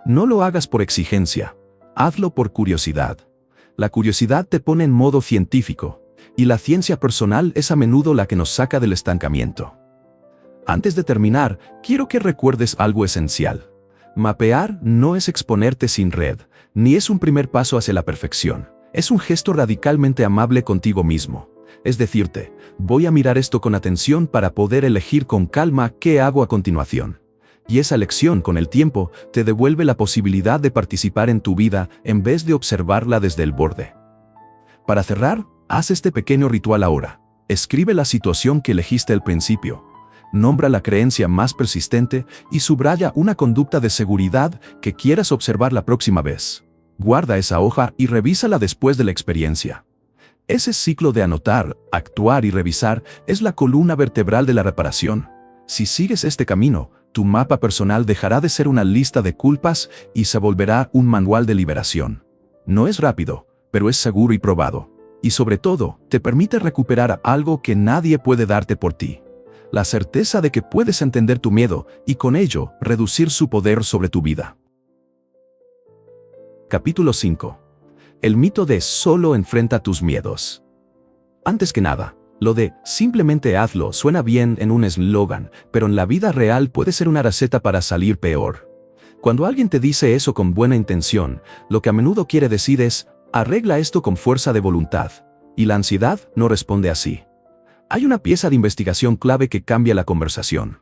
No lo hagas por exigencia, hazlo por curiosidad. La curiosidad te pone en modo científico, y la ciencia personal es a menudo la que nos saca del estancamiento. Antes de terminar, quiero que recuerdes algo esencial. Mapear no es exponerte sin red, ni es un primer paso hacia la perfección. Es un gesto radicalmente amable contigo mismo. Es decirte, voy a mirar esto con atención para poder elegir con calma qué hago a continuación. Y esa elección, con el tiempo, te devuelve la posibilidad de participar en tu vida en vez de observarla desde el borde. Para cerrar, haz este pequeño ritual ahora. Escribe la situación que elegiste al principio. Nombra la creencia más persistente y subraya una conducta de seguridad que quieras observar la próxima vez. Guarda esa hoja y revísala después de la experiencia. Ese ciclo de anotar, actuar y revisar es la columna vertebral de la reparación. Si sigues este camino, tu mapa personal dejará de ser una lista de culpas y se volverá un manual de liberación. No es rápido, pero es seguro y probado. Y sobre todo, te permite recuperar algo que nadie puede darte por ti. La certeza de que puedes entender tu miedo y con ello reducir su poder sobre tu vida. Capítulo 5. El mito de solo enfrenta tus miedos. Antes que nada, lo de simplemente hazlo suena bien en un eslogan, pero en la vida real puede ser una receta para salir peor. Cuando alguien te dice eso con buena intención, lo que a menudo quiere decir es, arregla esto con fuerza de voluntad. Y la ansiedad no responde así. Hay una pieza de investigación clave que cambia la conversación.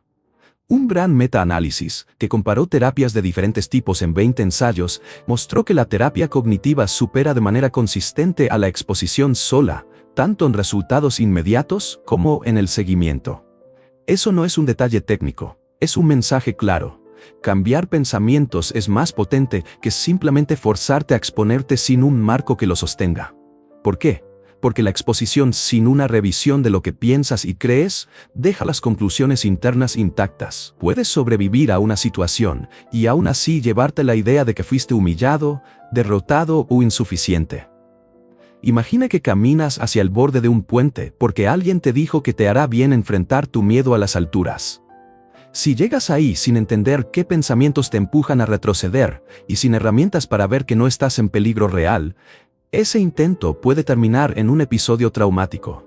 Un gran metaanálisis, que comparó terapias de diferentes tipos en 20 ensayos, mostró que la terapia cognitiva supera de manera consistente a la exposición sola, tanto en resultados inmediatos como en el seguimiento. Eso no es un detalle técnico, es un mensaje claro. Cambiar pensamientos es más potente que simplemente forzarte a exponerte sin un marco que lo sostenga. ¿Por qué? Porque la exposición sin una revisión de lo que piensas y crees deja las conclusiones internas intactas. Puedes sobrevivir a una situación y aún así llevarte la idea de que fuiste humillado, derrotado o insuficiente. Imagina que caminas hacia el borde de un puente porque alguien te dijo que te hará bien enfrentar tu miedo a las alturas. Si llegas ahí sin entender qué pensamientos te empujan a retroceder y sin herramientas para ver que no estás en peligro real, ese intento puede terminar en un episodio traumático.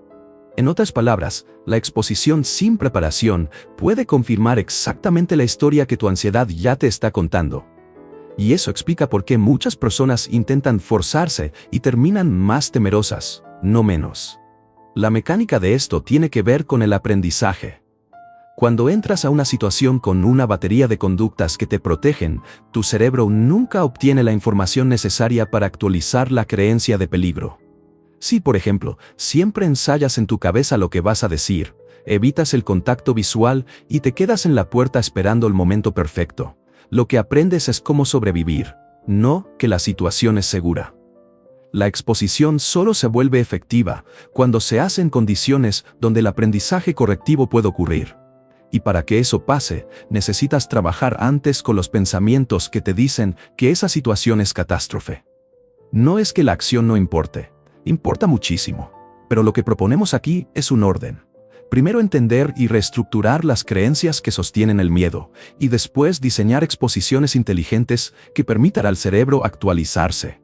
En otras palabras, la exposición sin preparación puede confirmar exactamente la historia que tu ansiedad ya te está contando. Y eso explica por qué muchas personas intentan forzarse y terminan más temerosas, no menos. La mecánica de esto tiene que ver con el aprendizaje. Cuando entras a una situación con una batería de conductas que te protegen, tu cerebro nunca obtiene la información necesaria para actualizar la creencia de peligro. Si, por ejemplo, siempre ensayas en tu cabeza lo que vas a decir, evitas el contacto visual y te quedas en la puerta esperando el momento perfecto, lo que aprendes es cómo sobrevivir, no que la situación es segura. La exposición solo se vuelve efectiva cuando se hace en condiciones donde el aprendizaje correctivo puede ocurrir. Y para que eso pase, necesitas trabajar antes con los pensamientos que te dicen que esa situación es catástrofe. No es que la acción no importe, importa muchísimo. Pero lo que proponemos aquí es un orden. Primero entender y reestructurar las creencias que sostienen el miedo, y después diseñar exposiciones inteligentes que permitan al cerebro actualizarse.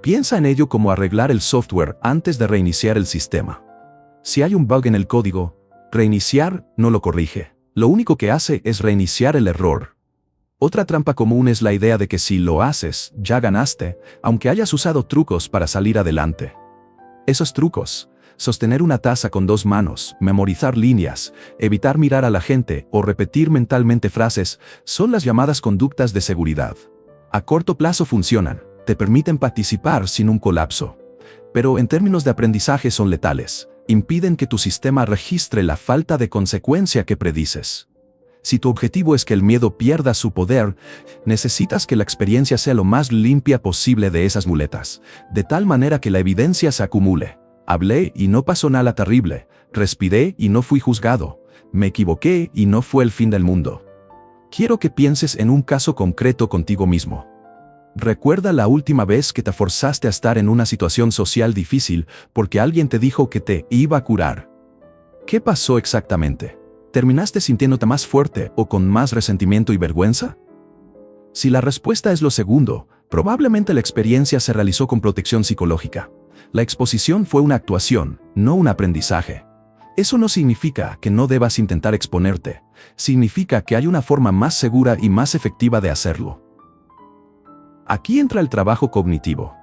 Piensa en ello como arreglar el software antes de reiniciar el sistema. Si hay un bug en el código, reiniciar no lo corrige. Lo único que hace es reiniciar el error. Otra trampa común es la idea de que si lo haces, ya ganaste, aunque hayas usado trucos para salir adelante. Esos trucos, sostener una taza con 2 manos, memorizar líneas, evitar mirar a la gente o repetir mentalmente frases, son las llamadas conductas de seguridad. A corto plazo funcionan, te permiten participar sin un colapso. Pero en términos de aprendizaje son letales. Impiden que tu sistema registre la falta de consecuencia que predices. Si tu objetivo es que el miedo pierda su poder, necesitas que la experiencia sea lo más limpia posible de esas muletas, de tal manera que la evidencia se acumule. Hablé y no pasó nada terrible, respiré y no fui juzgado, me equivoqué y no fue el fin del mundo. Quiero que pienses en un caso concreto contigo mismo. Recuerda la última vez que te forzaste a estar en una situación social difícil porque alguien te dijo que te iba a curar. ¿Qué pasó exactamente? ¿Terminaste sintiéndote más fuerte o con más resentimiento y vergüenza? Si la respuesta es lo segundo, probablemente la experiencia se realizó con protección psicológica. La exposición fue una actuación, no un aprendizaje. Eso no significa que no debas intentar exponerte, significa que hay una forma más segura y más efectiva de hacerlo. Aquí entra el trabajo cognitivo.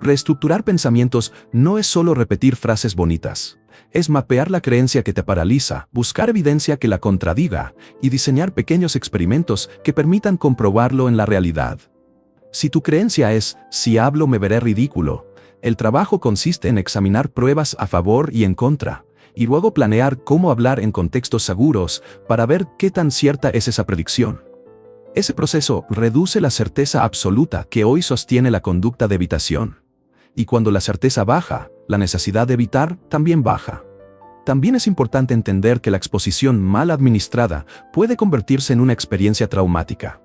Reestructurar pensamientos no es solo repetir frases bonitas, es mapear la creencia que te paraliza, buscar evidencia que la contradiga y diseñar pequeños experimentos que permitan comprobarlo en la realidad. Si tu creencia es, si hablo me veré ridículo, el trabajo consiste en examinar pruebas a favor y en contra, y luego planear cómo hablar en contextos seguros para ver qué tan cierta es esa predicción. Ese proceso reduce la certeza absoluta que hoy sostiene la conducta de evitación. Y cuando la certeza baja, la necesidad de evitar también baja. También es importante entender que la exposición mal administrada puede convertirse en una experiencia traumática.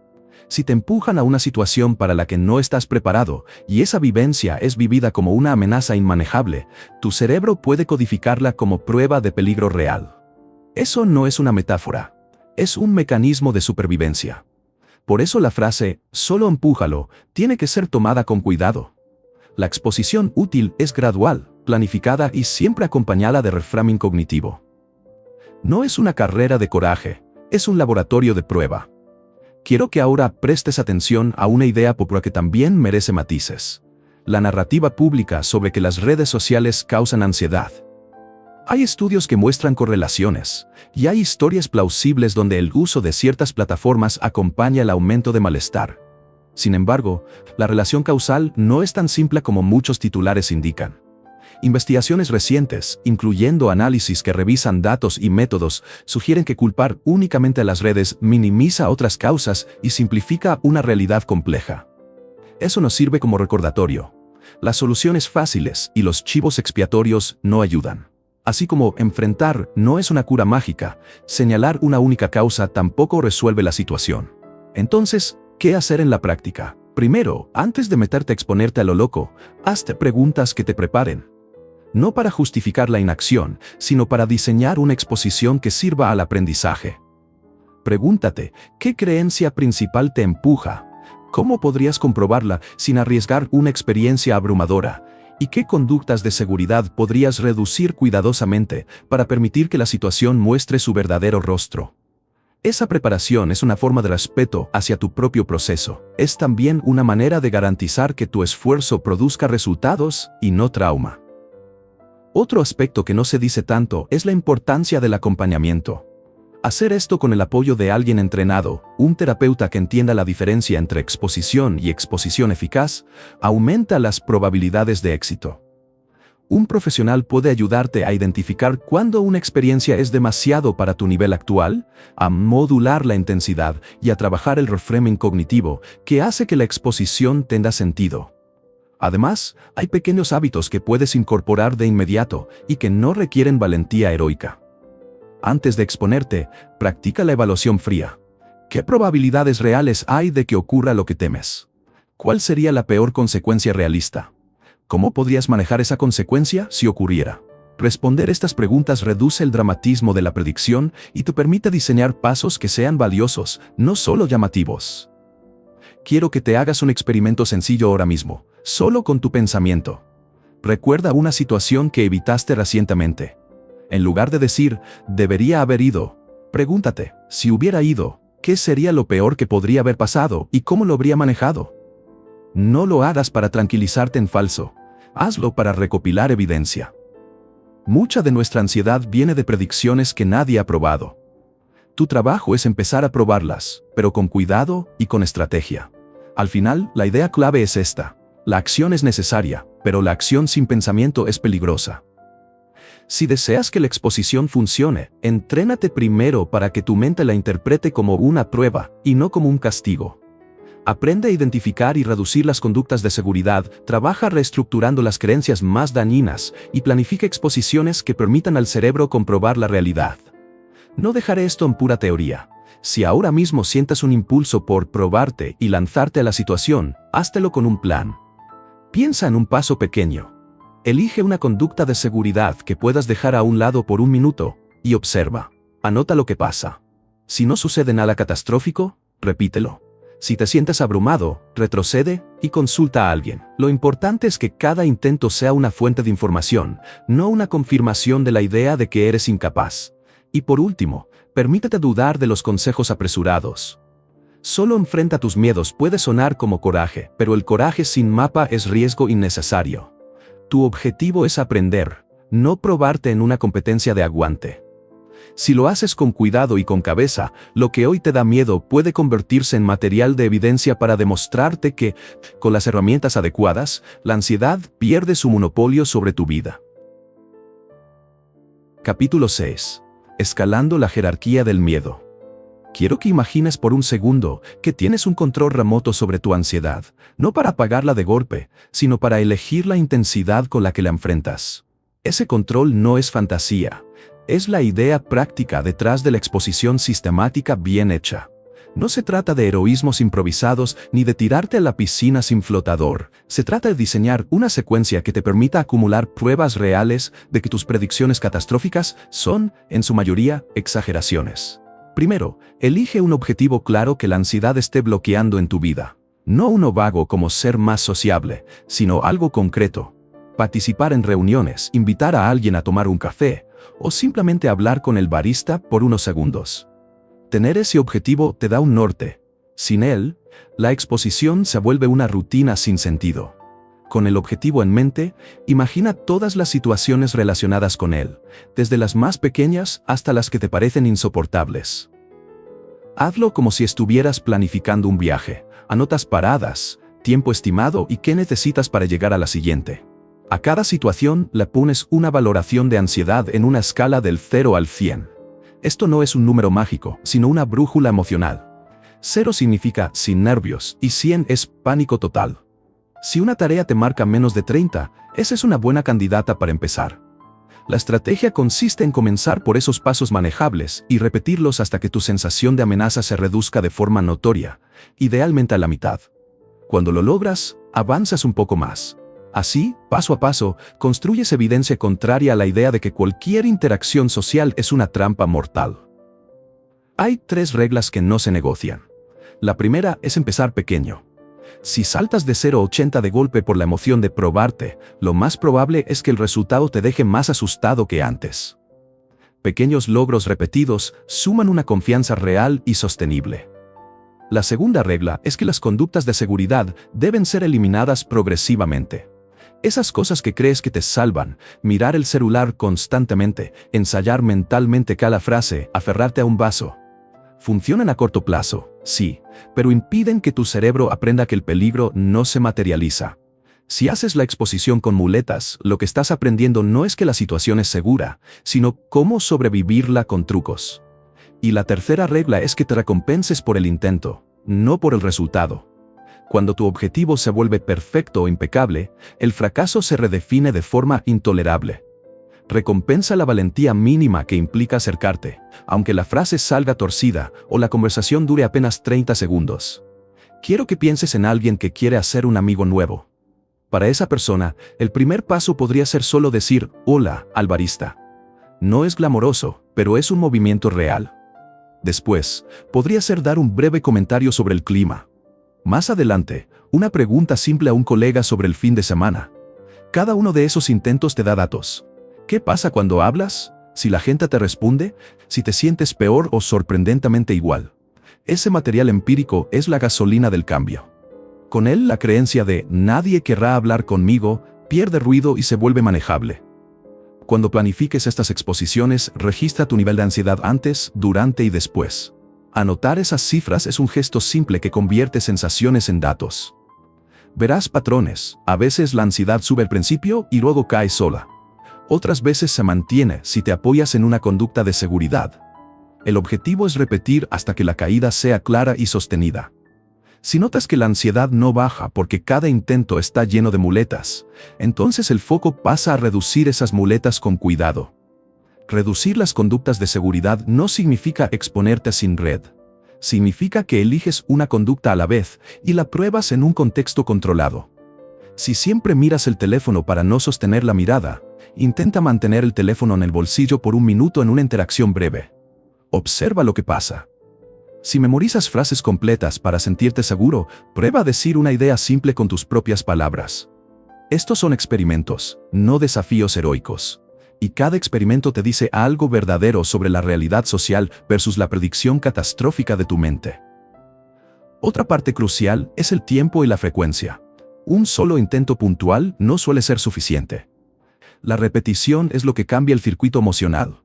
Si te empujan a una situación para la que no estás preparado y esa vivencia es vivida como una amenaza inmanejable, tu cerebro puede codificarla como prueba de peligro real. Eso no es una metáfora, es un mecanismo de supervivencia. Por eso la frase, solo empújalo, tiene que ser tomada con cuidado. La exposición útil es gradual, planificada y siempre acompañada de reframing cognitivo. No es una carrera de coraje, es un laboratorio de prueba. Quiero que ahora prestes atención a una idea popular que también merece matices. La narrativa pública sobre que las redes sociales causan ansiedad. Hay estudios que muestran correlaciones, y hay historias plausibles donde el uso de ciertas plataformas acompaña el aumento de malestar. Sin embargo, la relación causal no es tan simple como muchos titulares indican. Investigaciones recientes, incluyendo análisis que revisan datos y métodos, sugieren que culpar únicamente a las redes minimiza otras causas y simplifica una realidad compleja. Eso nos sirve como recordatorio. Las soluciones fáciles y los chivos expiatorios no ayudan. Así como enfrentar no es una cura mágica, señalar una única causa tampoco resuelve la situación. Entonces, ¿qué hacer en la práctica? Primero, antes de meterte a exponerte a lo loco, hazte preguntas que te preparen. No para justificar la inacción, sino para diseñar una exposición que sirva al aprendizaje. Pregúntate, ¿qué creencia principal te empuja? ¿Cómo podrías comprobarla sin arriesgar una experiencia abrumadora? ¿Y qué conductas de seguridad podrías reducir cuidadosamente para permitir que la situación muestre su verdadero rostro? Esa preparación es una forma de respeto hacia tu propio proceso. Es también una manera de garantizar que tu esfuerzo produzca resultados y no trauma. Otro aspecto que no se dice tanto es la importancia del acompañamiento. Hacer esto con el apoyo de alguien entrenado, un terapeuta que entienda la diferencia entre exposición y exposición eficaz, aumenta las probabilidades de éxito. Un profesional puede ayudarte a identificar cuándo una experiencia es demasiado para tu nivel actual, a modular la intensidad y a trabajar el reframing cognitivo que hace que la exposición tenga sentido. Además, hay pequeños hábitos que puedes incorporar de inmediato y que no requieren valentía heroica. Antes de exponerte, practica la evaluación fría. ¿Qué probabilidades reales hay de que ocurra lo que temes? ¿Cuál sería la peor consecuencia realista? ¿Cómo podrías manejar esa consecuencia si ocurriera? Responder estas preguntas reduce el dramatismo de la predicción y te permite diseñar pasos que sean valiosos, no solo llamativos. Quiero que te hagas un experimento sencillo ahora mismo, solo con tu pensamiento. Recuerda una situación que evitaste recientemente. En lugar de decir, debería haber ido, pregúntate, si hubiera ido, ¿qué sería lo peor que podría haber pasado y cómo lo habría manejado? No lo hagas para tranquilizarte en falso. Hazlo para recopilar evidencia. Mucha de nuestra ansiedad viene de predicciones que nadie ha probado. Tu trabajo es empezar a probarlas, pero con cuidado y con estrategia. Al final, la idea clave es esta. La acción es necesaria, pero la acción sin pensamiento es peligrosa. Si deseas que la exposición funcione, entrénate primero para que tu mente la interprete como una prueba y no como un castigo. Aprende a identificar y reducir las conductas de seguridad, trabaja reestructurando las creencias más dañinas y planifica exposiciones que permitan al cerebro comprobar la realidad. No dejaré esto en pura teoría. Si ahora mismo sientas un impulso por probarte y lanzarte a la situación, háztelo con un plan. Piensa en un paso pequeño. Elige una conducta de seguridad que puedas dejar a un lado por un minuto y observa. Anota lo que pasa. Si no sucede nada catastrófico, repítelo. Si te sientes abrumado, retrocede y consulta a alguien. Lo importante es que cada intento sea una fuente de información, no una confirmación de la idea de que eres incapaz. Y por último, permítete dudar de los consejos apresurados. Solo enfrenta tus miedos puede sonar como coraje, pero el coraje sin mapa es riesgo innecesario. Tu objetivo es aprender, no probarte en una competencia de aguante. Si lo haces con cuidado y con cabeza, lo que hoy te da miedo puede convertirse en material de evidencia para demostrarte que, con las herramientas adecuadas, la ansiedad pierde su monopolio sobre tu vida. Capítulo 6. Escalando la jerarquía del miedo. Quiero que imagines por un segundo que tienes un control remoto sobre tu ansiedad, no para apagarla de golpe, sino para elegir la intensidad con la que la enfrentas. Ese control no es fantasía. Es la idea práctica detrás de la exposición sistemática bien hecha. No se trata de heroísmos improvisados ni de tirarte a la piscina sin flotador. Se trata de diseñar una secuencia que te permita acumular pruebas reales de que tus predicciones catastróficas son, en su mayoría, exageraciones. Primero, elige un objetivo claro que la ansiedad esté bloqueando en tu vida. No uno vago como ser más sociable, sino algo concreto. Participar en reuniones, invitar a alguien a tomar un café, o simplemente hablar con el barista por unos segundos. Tener ese objetivo te da un norte. Sin él, la exposición se vuelve una rutina sin sentido. Con el objetivo en mente, imagina todas las situaciones relacionadas con él, desde las más pequeñas hasta las que te parecen insoportables. Hazlo como si estuvieras planificando un viaje. Anotas paradas, tiempo estimado y qué necesitas para llegar a la siguiente. A cada situación le pones una valoración de ansiedad en una escala del 0 al 100. Esto no es un número mágico, sino una brújula emocional. 0 significa sin nervios y 100 es pánico total. Si una tarea te marca menos de 30, esa es una buena candidata para empezar. La estrategia consiste en comenzar por esos pasos manejables y repetirlos hasta que tu sensación de amenaza se reduzca de forma notoria, idealmente a la mitad. Cuando lo logras, avanzas un poco más. Así, paso a paso, construyes evidencia contraria a la idea de que cualquier interacción social es una trampa mortal. Hay 3 reglas que no se negocian. La primera es empezar pequeño. Si saltas de 0 a 80 de golpe por la emoción de probarte, lo más probable es que el resultado te deje más asustado que antes. Pequeños logros repetidos suman una confianza real y sostenible. La segunda regla es que las conductas de seguridad deben ser eliminadas progresivamente. Esas cosas que crees que te salvan, mirar el celular constantemente, ensayar mentalmente cada frase, aferrarte a un vaso. Funcionan a corto plazo, sí, pero impiden que tu cerebro aprenda que el peligro no se materializa. Si haces la exposición con muletas, lo que estás aprendiendo no es que la situación es segura, sino cómo sobrevivirla con trucos. Y la tercera regla es que te recompenses por el intento, no por el resultado. Cuando tu objetivo se vuelve perfecto o impecable, el fracaso se redefine de forma intolerable. Recompensa la valentía mínima que implica acercarte, aunque la frase salga torcida o la conversación dure apenas 30 segundos. Quiero que pienses en alguien que quiere hacer un amigo nuevo. Para esa persona, el primer paso podría ser solo decir «Hola» al barista. No es glamoroso, pero es un movimiento real. Después, podría ser dar un breve comentario sobre el clima. Más adelante, una pregunta simple a un colega sobre el fin de semana. Cada uno de esos intentos te da datos. ¿Qué pasa cuando hablas? Si la gente te responde, si te sientes peor o sorprendentemente igual. Ese material empírico es la gasolina del cambio. Con él, la creencia de «nadie querrá hablar conmigo» pierde ruido y se vuelve manejable. Cuando planifiques estas exposiciones, registra tu nivel de ansiedad antes, durante y después. Anotar esas cifras es un gesto simple que convierte sensaciones en datos. Verás patrones. A veces la ansiedad sube al principio y luego cae sola. Otras veces se mantiene si te apoyas en una conducta de seguridad. El objetivo es repetir hasta que la caída sea clara y sostenida. Si notas que la ansiedad no baja porque cada intento está lleno de muletas, entonces el foco pasa a reducir esas muletas con cuidado. Reducir las conductas de seguridad no significa exponerte sin red. Significa que eliges una conducta a la vez y la pruebas en un contexto controlado. Si siempre miras el teléfono para no sostener la mirada, intenta mantener el teléfono en el bolsillo por un minuto en una interacción breve. Observa lo que pasa. Si memorizas frases completas para sentirte seguro, prueba a decir una idea simple con tus propias palabras. Estos son experimentos, no desafíos heroicos. Y cada experimento te dice algo verdadero sobre la realidad social versus la predicción catastrófica de tu mente. Otra parte crucial es el tiempo y la frecuencia. Un solo intento puntual no suele ser suficiente. La repetición es lo que cambia el circuito emocional.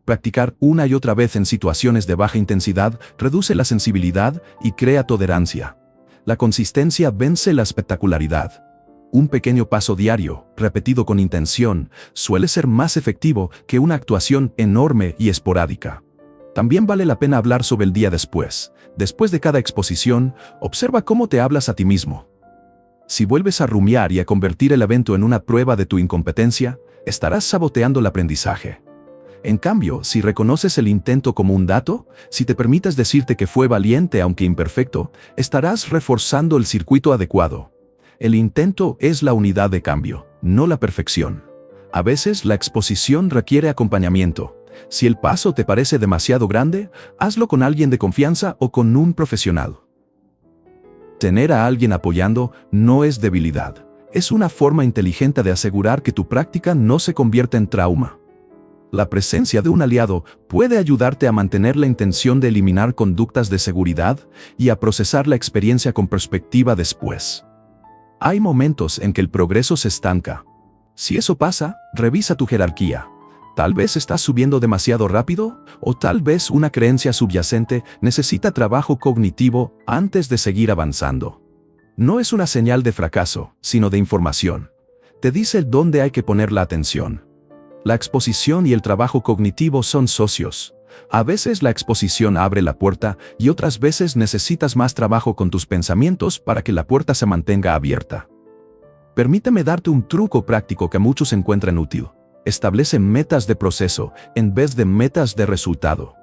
Practicar una y otra vez en situaciones de baja intensidad reduce la sensibilidad y crea tolerancia. La consistencia vence la espectacularidad. Un pequeño paso diario, repetido con intención, suele ser más efectivo que una actuación enorme y esporádica. También vale la pena hablar sobre el día después. Después de cada exposición, observa cómo te hablas a ti mismo. Si vuelves a rumiar y a convertir el evento en una prueba de tu incompetencia, estarás saboteando el aprendizaje. En cambio, si reconoces el intento como un dato, si te permites decirte que fue valiente aunque imperfecto, estarás reforzando el circuito adecuado. El intento es la unidad de cambio, no la perfección. A veces la exposición requiere acompañamiento. Si el paso te parece demasiado grande, hazlo con alguien de confianza o con un profesional. Tener a alguien apoyando no es debilidad. Es una forma inteligente de asegurar que tu práctica no se convierta en trauma. La presencia de un aliado puede ayudarte a mantener la intención de eliminar conductas de seguridad y a procesar la experiencia con perspectiva después. Hay momentos en que el progreso se estanca. Si eso pasa, revisa tu jerarquía. Tal vez estás subiendo demasiado rápido, o tal vez una creencia subyacente necesita trabajo cognitivo antes de seguir avanzando. No es una señal de fracaso, sino de información. Te dice dónde hay que poner la atención. La exposición y el trabajo cognitivo son socios. A veces la exposición abre la puerta y otras veces necesitas más trabajo con tus pensamientos para que la puerta se mantenga abierta. Permíteme darte un truco práctico que muchos encuentran útil. Establece metas de proceso en vez de metas de resultado.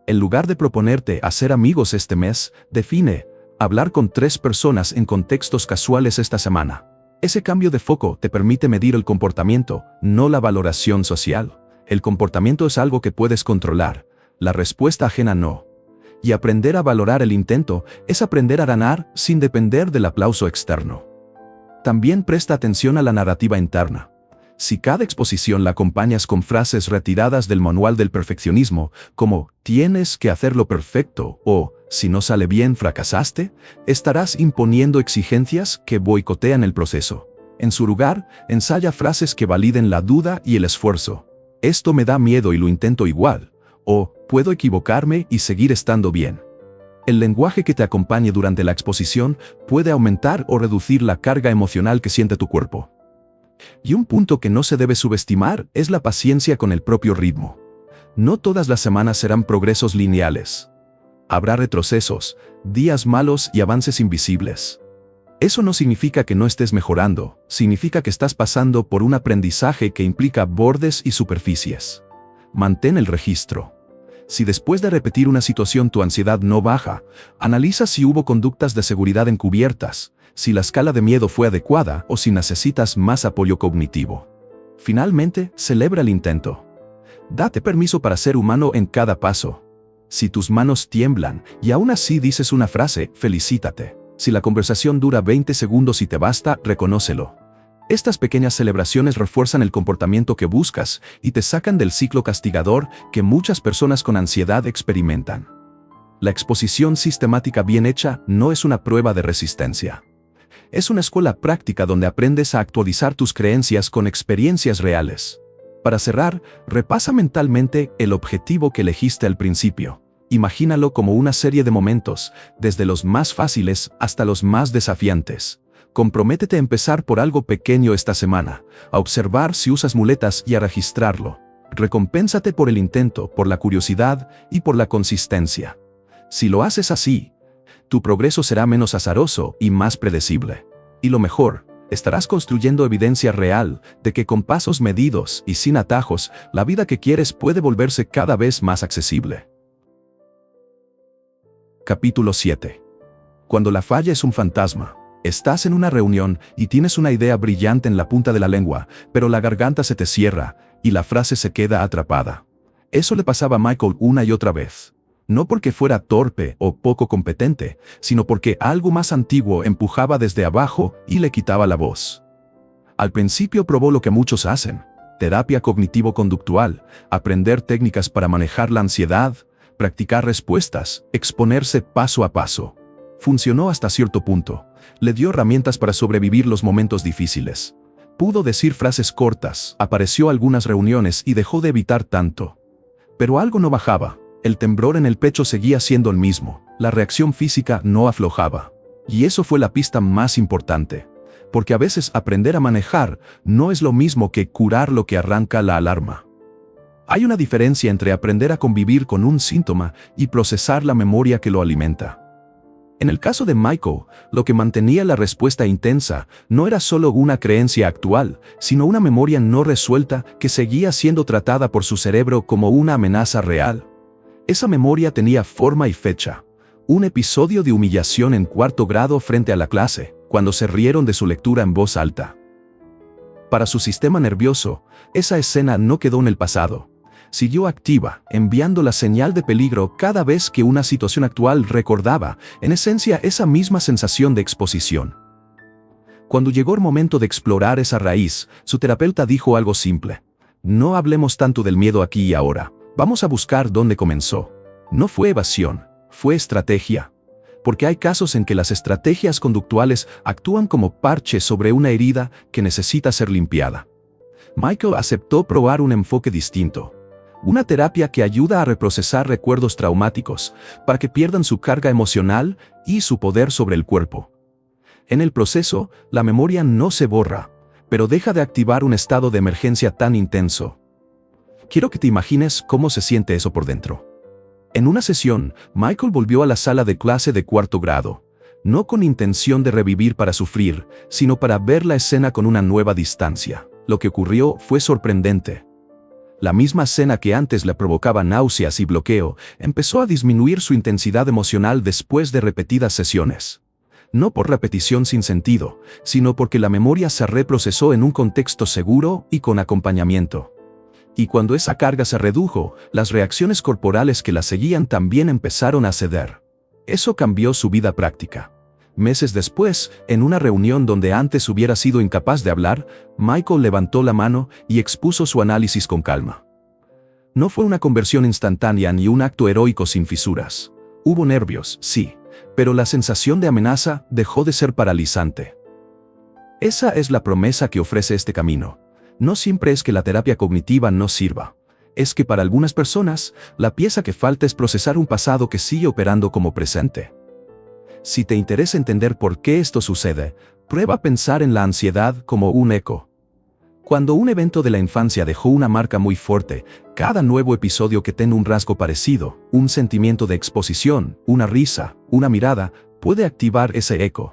En lugar de proponerte hacer amigos este mes, define hablar con 3 personas en contextos casuales esta semana. Ese cambio de foco te permite medir el comportamiento, no la valoración social. El comportamiento es algo que puedes controlar, la respuesta ajena no. Y aprender a valorar el intento es aprender a ganar sin depender del aplauso externo. También presta atención a la narrativa interna. Si cada exposición la acompañas con frases retiradas del manual del perfeccionismo, como «tienes que hacerlo perfecto» o «si no sale bien, fracasaste», estarás imponiendo exigencias que boicotean el proceso. En su lugar, ensaya frases que validen la duda y el esfuerzo. «Esto me da miedo y lo intento igual», o «puedo equivocarme y seguir estando bien». El lenguaje que te acompañe durante la exposición puede aumentar o reducir la carga emocional que siente tu cuerpo. Y un punto que no se debe subestimar es la paciencia con el propio ritmo. No todas las semanas serán progresos lineales. Habrá retrocesos, días malos y avances invisibles. Eso no significa que no estés mejorando, significa que estás pasando por un aprendizaje que implica bordes y superficies. Mantén el registro. Si después de repetir una situación tu ansiedad no baja, analiza si hubo conductas de seguridad encubiertas, si la escala de miedo fue adecuada o si necesitas más apoyo cognitivo. Finalmente, celebra el intento. Date permiso para ser humano en cada paso. Si tus manos tiemblan y aún así dices una frase, felicítate. Si la conversación dura 20 segundos y te basta, reconócelo. Estas pequeñas celebraciones refuerzan el comportamiento que buscas y te sacan del ciclo castigador que muchas personas con ansiedad experimentan. La exposición sistemática bien hecha no es una prueba de resistencia. Es una escuela práctica donde aprendes a actualizar tus creencias con experiencias reales. Para cerrar, repasa mentalmente el objetivo que elegiste al principio. Imagínalo como una serie de momentos, desde los más fáciles hasta los más desafiantes. Comprométete a empezar por algo pequeño esta semana, a observar si usas muletas y a registrarlo. Recompénsate por el intento, por la curiosidad y por la consistencia. Si lo haces así, tu progreso será menos azaroso y más predecible. Y lo mejor, estarás construyendo evidencia real de que con pasos medidos y sin atajos, la vida que quieres puede volverse cada vez más accesible. Capítulo 7. Cuando la falla es un fantasma. Estás en una reunión y tienes una idea brillante en la punta de la lengua, pero la garganta se te cierra y la frase se queda atrapada. Eso le pasaba a Michael una y otra vez. No porque fuera torpe o poco competente, sino porque algo más antiguo empujaba desde abajo y le quitaba la voz. Al principio probó lo que muchos hacen: terapia cognitivo-conductual, aprender técnicas para manejar la ansiedad, practicar respuestas, exponerse paso a paso. Funcionó hasta cierto punto. Le dio herramientas para sobrevivir los momentos difíciles. Pudo decir frases cortas, apareció a algunas reuniones y dejó de evitar tanto. Pero algo no bajaba. El temblor en el pecho seguía siendo el mismo. La reacción física no aflojaba. Y eso fue la pista más importante. Porque a veces aprender a manejar no es lo mismo que curar lo que arranca la alarma. Hay una diferencia entre aprender a convivir con un síntoma y procesar la memoria que lo alimenta. En el caso de Michael, lo que mantenía la respuesta intensa no era solo una creencia actual, sino una memoria no resuelta que seguía siendo tratada por su cerebro como una amenaza real. Esa memoria tenía forma y fecha. Un episodio de humillación en 4º grado frente a la clase, cuando se rieron de su lectura en voz alta. Para su sistema nervioso, esa escena no quedó en el pasado. Siguió activa, enviando la señal de peligro cada vez que una situación actual recordaba, en esencia, esa misma sensación de exposición. Cuando llegó el momento de explorar esa raíz, su terapeuta dijo algo simple: no hablemos tanto del miedo aquí y ahora, vamos a buscar dónde comenzó. No fue evasión, fue estrategia. Porque hay casos en que las estrategias conductuales actúan como parche sobre una herida que necesita ser limpiada. Michael aceptó probar un enfoque distinto. Una terapia que ayuda a reprocesar recuerdos traumáticos para que pierdan su carga emocional y su poder sobre el cuerpo. En el proceso, la memoria no se borra, pero deja de activar un estado de emergencia tan intenso. Quiero que te imagines cómo se siente eso por dentro. En una sesión, Michael volvió a la sala de clase de 4º grado, no con intención de revivir para sufrir, sino para ver la escena con una nueva distancia. Lo que ocurrió fue sorprendente. La misma escena que antes le provocaba náuseas y bloqueo, empezó a disminuir su intensidad emocional después de repetidas sesiones. No por repetición sin sentido, sino porque la memoria se reprocesó en un contexto seguro y con acompañamiento. Y cuando esa carga se redujo, las reacciones corporales que la seguían también empezaron a ceder. Eso cambió su vida práctica. Meses después, en una reunión donde antes hubiera sido incapaz de hablar, Michael levantó la mano y expuso su análisis con calma. No fue una conversión instantánea ni un acto heroico sin fisuras. Hubo nervios, sí, pero la sensación de amenaza dejó de ser paralizante. Esa es la promesa que ofrece este camino. No siempre es que la terapia cognitiva no sirva. Es que para algunas personas, la pieza que falta es procesar un pasado que sigue operando como presente. Si te interesa entender por qué esto sucede, prueba a pensar en la ansiedad como un eco. Cuando un evento de la infancia dejó una marca muy fuerte, cada nuevo episodio que tenga un rasgo parecido, un sentimiento de exposición, una risa, una mirada, puede activar ese eco.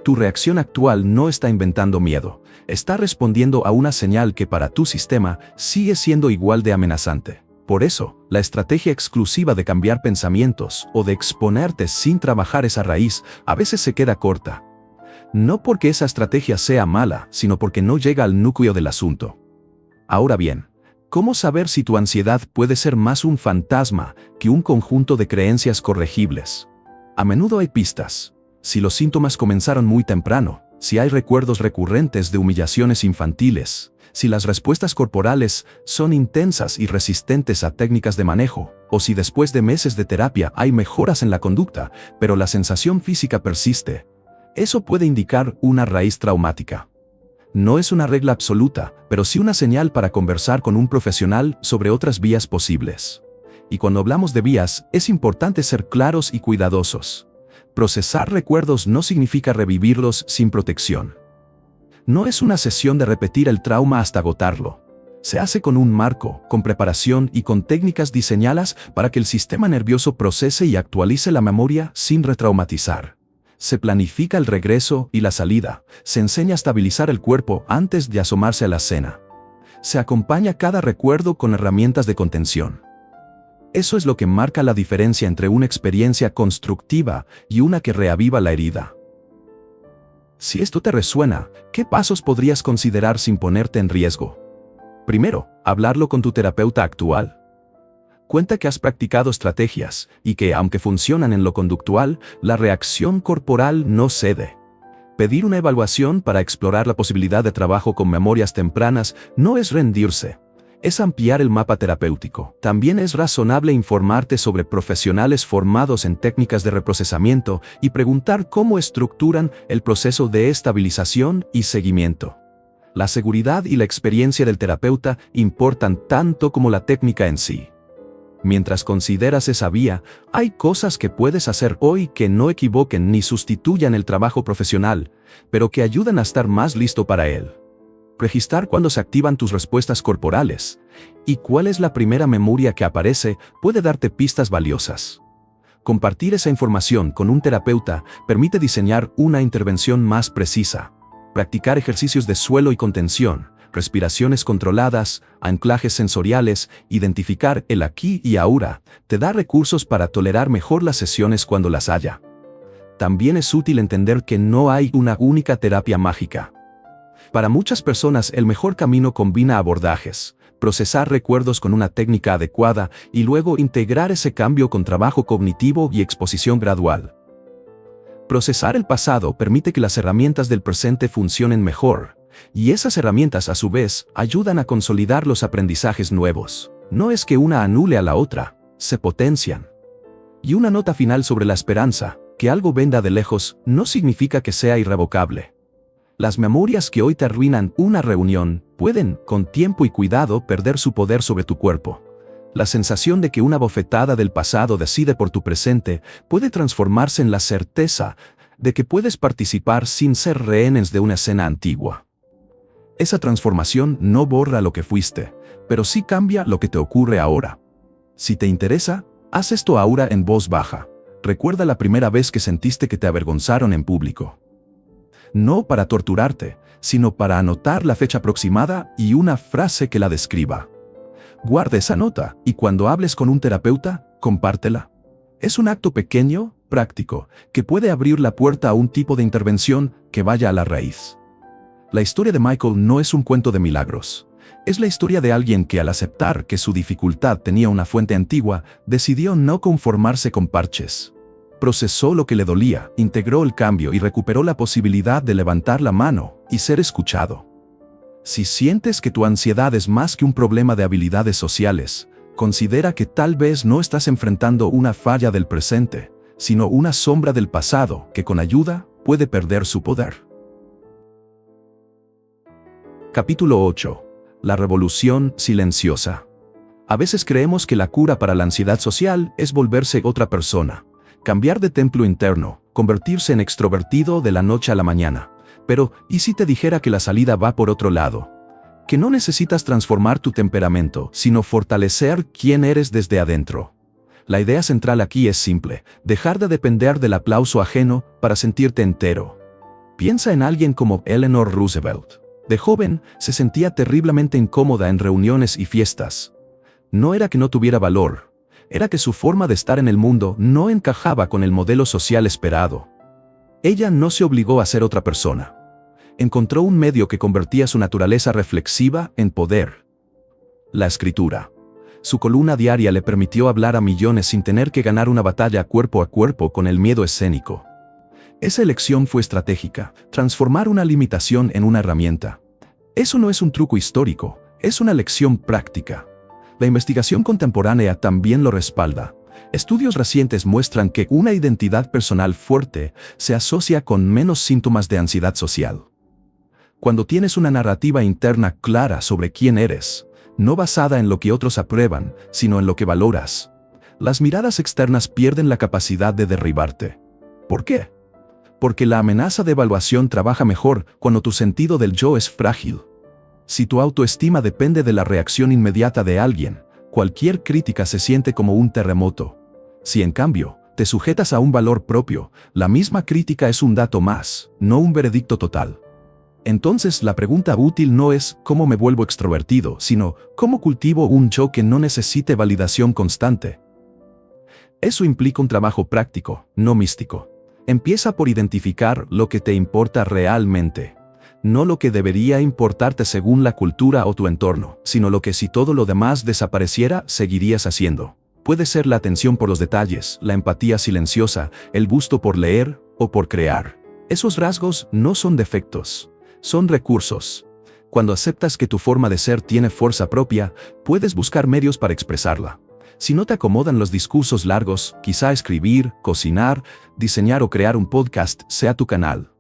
Tu reacción actual no está inventando miedo, está respondiendo a una señal que para tu sistema sigue siendo igual de amenazante. Por eso, la estrategia exclusiva de cambiar pensamientos o de exponerte sin trabajar esa raíz a veces se queda corta. No porque esa estrategia sea mala, sino porque no llega al núcleo del asunto. Ahora bien, ¿cómo saber si tu ansiedad puede ser más un fantasma que un conjunto de creencias corregibles? A menudo hay pistas. Si los síntomas comenzaron muy temprano, si hay recuerdos recurrentes de humillaciones infantiles, si las respuestas corporales son intensas y resistentes a técnicas de manejo, o si después de meses de terapia hay mejoras en la conducta, pero la sensación física persiste, eso puede indicar una raíz traumática. No es una regla absoluta, pero sí una señal para conversar con un profesional sobre otras vías posibles. Y cuando hablamos de vías, es importante ser claros y cuidadosos. Procesar recuerdos no significa revivirlos sin protección. No es una sesión de repetir el trauma hasta agotarlo. Se hace con un marco, con preparación y con técnicas diseñadas para que el sistema nervioso procese y actualice la memoria sin retraumatizar. Se planifica el regreso y la salida. Se enseña a estabilizar el cuerpo antes de asomarse a la escena. Se acompaña cada recuerdo con herramientas de contención. Eso es lo que marca la diferencia entre una experiencia constructiva y una que reaviva la herida. Si esto te resuena, ¿qué pasos podrías considerar sin ponerte en riesgo? Primero, hablarlo con tu terapeuta actual. Cuenta que has practicado estrategias y que, aunque funcionan en lo conductual, la reacción corporal no cede. Pedir una evaluación para explorar la posibilidad de trabajo con memorias tempranas no es rendirse. Es ampliar el mapa terapéutico. También es razonable informarte sobre profesionales formados en técnicas de reprocesamiento y preguntar cómo estructuran el proceso de estabilización y seguimiento. La seguridad y la experiencia del terapeuta importan tanto como la técnica en sí. Mientras consideras esa vía, hay cosas que puedes hacer hoy que no equivoquen ni sustituyan el trabajo profesional, pero que ayudan a estar más listo para él. Registrar cuándo se activan tus respuestas corporales y cuál es la primera memoria que aparece puede darte pistas valiosas. Compartir esa información con un terapeuta permite diseñar una intervención más precisa. Practicar ejercicios de suelo y contención, respiraciones controladas, anclajes sensoriales, identificar el aquí y ahora, te da recursos para tolerar mejor las sesiones cuando las haya. También es útil entender que no hay una única terapia mágica. Para muchas personas el mejor camino combina abordajes, procesar recuerdos con una técnica adecuada y luego integrar ese cambio con trabajo cognitivo y exposición gradual. Procesar el pasado permite que las herramientas del presente funcionen mejor, y esas herramientas a su vez ayudan a consolidar los aprendizajes nuevos. No es que una anule a la otra, se potencian. Y una nota final sobre la esperanza, que algo venga de lejos, no significa que sea irrevocable. Las memorias que hoy te arruinan una reunión pueden, con tiempo y cuidado, perder su poder sobre tu cuerpo. La sensación de que una bofetada del pasado decide por tu presente puede transformarse en la certeza de que puedes participar sin ser rehenes de una escena antigua. Esa transformación no borra lo que fuiste, pero sí cambia lo que te ocurre ahora. Si te interesa, haz esto ahora en voz baja. Recuerda la primera vez que sentiste que te avergonzaron en público. No para torturarte, sino para anotar la fecha aproximada y una frase que la describa. Guarda esa nota y cuando hables con un terapeuta, compártela. Es un acto pequeño, práctico, que puede abrir la puerta a un tipo de intervención que vaya a la raíz. La historia de Michael no es un cuento de milagros. Es la historia de alguien que al aceptar que su dificultad tenía una fuente antigua, decidió no conformarse con parches. Procesó lo que le dolía, integró el cambio y recuperó la posibilidad de levantar la mano y ser escuchado. Si sientes que tu ansiedad es más que un problema de habilidades sociales, considera que tal vez no estás enfrentando una falla del presente, sino una sombra del pasado que con ayuda puede perder su poder. Capítulo 8. La revolución silenciosa. A veces creemos que la cura para la ansiedad social es volverse otra persona, cambiar de templo interno, convertirse en extrovertido de la noche a la mañana. Pero, ¿y si te dijera que la salida va por otro lado? Que no necesitas transformar tu temperamento, sino fortalecer quién eres desde adentro. La idea central aquí es simple: dejar de depender del aplauso ajeno para sentirte entero. Piensa en alguien como Eleanor Roosevelt. De joven, se sentía terriblemente incómoda en reuniones y fiestas. No era que no tuviera valor, era que su forma de estar en el mundo no encajaba con el modelo social esperado. Ella no se obligó a ser otra persona. Encontró un medio que convertía su naturaleza reflexiva en poder: la escritura. Su columna diaria le permitió hablar a millones sin tener que ganar una batalla cuerpo a cuerpo con el miedo escénico. Esa elección fue estratégica: transformar una limitación en una herramienta. Eso no es un truco histórico, es una lección práctica. La investigación contemporánea también lo respalda. Estudios recientes muestran que una identidad personal fuerte se asocia con menos síntomas de ansiedad social. Cuando tienes una narrativa interna clara sobre quién eres, no basada en lo que otros aprueban, sino en lo que valoras, las miradas externas pierden la capacidad de derribarte. ¿Por qué? Porque la amenaza de evaluación trabaja mejor cuando tu sentido del yo es frágil. Si tu autoestima depende de la reacción inmediata de alguien, cualquier crítica se siente como un terremoto. Si en cambio, te sujetas a un valor propio, la misma crítica es un dato más, no un veredicto total. Entonces la pregunta útil no es ¿cómo me vuelvo extrovertido?, sino ¿cómo cultivo un yo que no necesite validación constante? Eso implica un trabajo práctico, no místico. Empieza por identificar lo que te importa realmente. no lo que debería importarte según la cultura o tu entorno, sino lo que si todo lo demás desapareciera, seguirías haciendo. Puede ser la atención por los detalles, la empatía silenciosa, el gusto por leer o por crear. Esos rasgos no son defectos, son recursos. Cuando aceptas que tu forma de ser tiene fuerza propia, puedes buscar medios para expresarla. Si no te acomodan los discursos largos, quizá escribir, cocinar, diseñar o crear un podcast sea tu canal.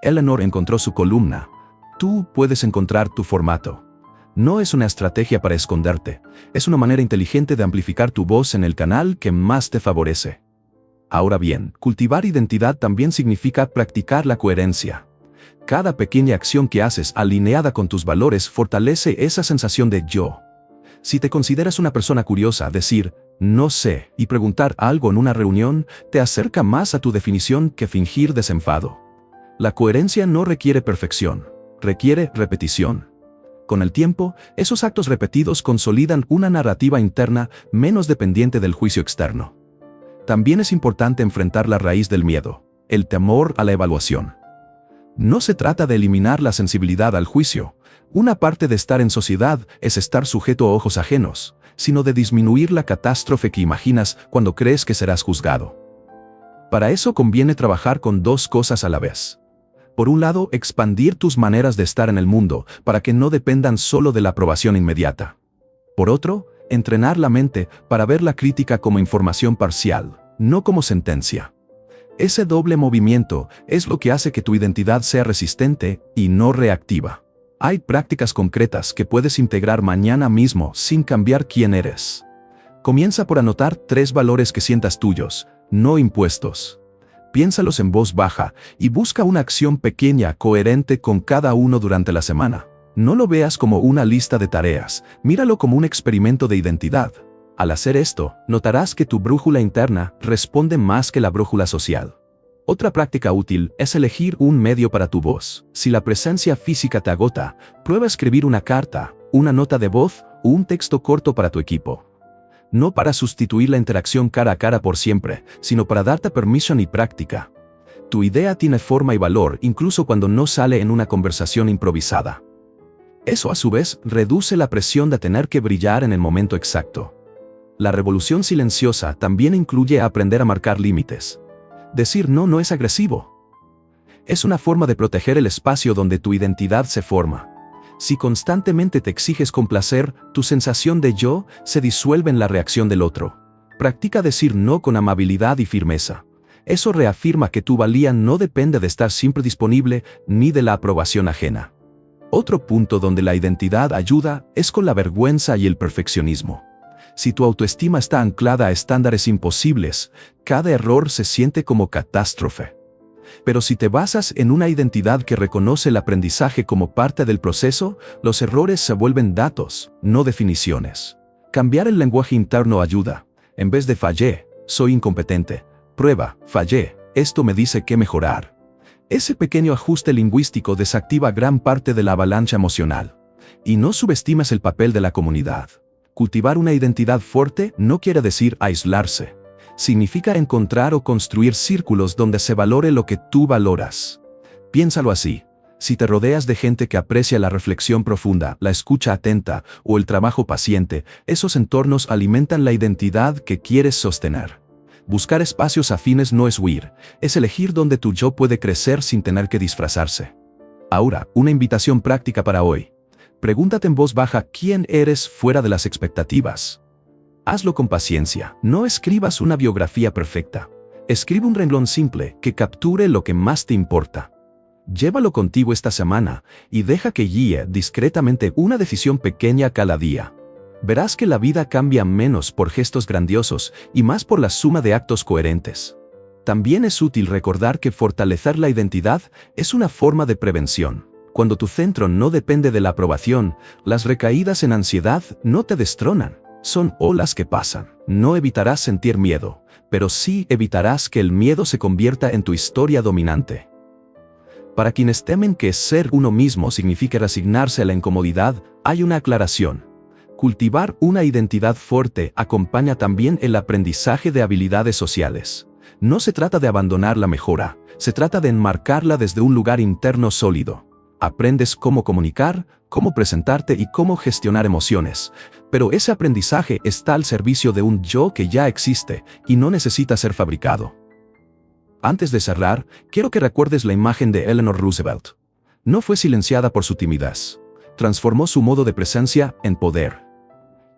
Eleanor encontró su columna. Tú puedes encontrar tu formato. No es una estrategia para esconderte, es una manera inteligente de amplificar tu voz en el canal que más te favorece. Ahora bien, cultivar identidad también significa practicar la coherencia. Cada pequeña acción que haces alineada con tus valores fortalece esa sensación de yo. Si te consideras una persona curiosa, decir, no sé, y preguntar algo en una reunión, te acerca más a tu definición que fingir desenfado. La coherencia no requiere perfección, requiere repetición. Con el tiempo, esos actos repetidos consolidan una narrativa interna menos dependiente del juicio externo. También es importante enfrentar la raíz del miedo, el temor a la evaluación. No se trata de eliminar la sensibilidad al juicio. Una parte de estar en sociedad es estar sujeto a ojos ajenos, sino de disminuir la catástrofe que imaginas cuando crees que serás juzgado. Para eso conviene trabajar con dos cosas a la vez. Por un lado, expandir tus maneras de estar en el mundo para que no dependan solo de la aprobación inmediata. Por otro, entrenar la mente para ver la crítica como información parcial, no como sentencia. Ese doble movimiento es lo que hace que tu identidad sea resistente y no reactiva. Hay prácticas concretas que puedes integrar mañana mismo sin cambiar quién eres. Comienza por anotar 3 valores que sientas tuyos, no impuestos. Piénsalos en voz baja y busca una acción pequeña coherente con cada uno durante la semana. No lo veas como una lista de tareas, míralo como un experimento de identidad. Al hacer esto, notarás que tu brújula interna responde más que la brújula social. Otra práctica útil es elegir un medio para tu voz. Si la presencia física te agota, prueba a escribir una carta, una nota de voz o un texto corto para tu equipo. No para sustituir la interacción cara a cara por siempre, sino para darte permisión y práctica. Tu idea tiene forma y valor incluso cuando no sale en una conversación improvisada. Eso a su vez reduce la presión de tener que brillar en el momento exacto. La revolución silenciosa también incluye aprender a marcar límites. Decir no es agresivo. Es una forma de proteger el espacio donde tu identidad se forma. Si constantemente te exiges complacer, tu sensación de yo se disuelve en la reacción del otro. Practica decir no con amabilidad y firmeza. Eso reafirma que tu valía no depende de estar siempre disponible ni de la aprobación ajena. Otro punto donde la identidad ayuda es con la vergüenza y el perfeccionismo. Si tu autoestima está anclada a estándares imposibles, cada error se siente como catástrofe. Pero si te basas en una identidad que reconoce el aprendizaje como parte del proceso, los errores se vuelven datos, no definiciones. Cambiar el lenguaje interno ayuda. En vez de fallé, soy incompetente, prueba, fallé, esto me dice qué mejorar. Ese pequeño ajuste lingüístico desactiva gran parte de la avalancha emocional. Y no subestimes el papel de la comunidad. Cultivar una identidad fuerte no quiere decir aislarse. Significa encontrar o construir círculos donde se valore lo que tú valoras. Piénsalo así. Si te rodeas de gente que aprecia la reflexión profunda, la escucha atenta o el trabajo paciente, esos entornos alimentan la identidad que quieres sostener. Buscar espacios afines no es huir, es elegir donde tu yo puede crecer sin tener que disfrazarse. Ahora, una invitación práctica para hoy. Pregúntate en voz baja quién eres fuera de las expectativas. Hazlo con paciencia, no escribas una biografía perfecta. Escribe un renglón simple que capture lo que más te importa. Llévalo contigo esta semana y deja que guíe discretamente una decisión pequeña cada día. Verás que la vida cambia menos por gestos grandiosos y más por la suma de actos coherentes. También es útil recordar que fortalecer la identidad es una forma de prevención. Cuando tu centro no depende de la aprobación, las recaídas en ansiedad no te destronan. Son olas que pasan. No evitarás sentir miedo, pero sí evitarás que el miedo se convierta en tu historia dominante. Para quienes temen que ser uno mismo signifique resignarse a la incomodidad, hay una aclaración. Cultivar una identidad fuerte acompaña también el aprendizaje de habilidades sociales. No se trata de abandonar la mejora, se trata de enmarcarla desde un lugar interno sólido. Aprendes cómo comunicar, cómo presentarte y cómo gestionar emociones. Pero ese aprendizaje está al servicio de un yo que ya existe y no necesita ser fabricado. Antes de cerrar, quiero que recuerdes la imagen de Eleanor Roosevelt. No fue silenciada por su timidez. Transformó su modo de presencia en poder.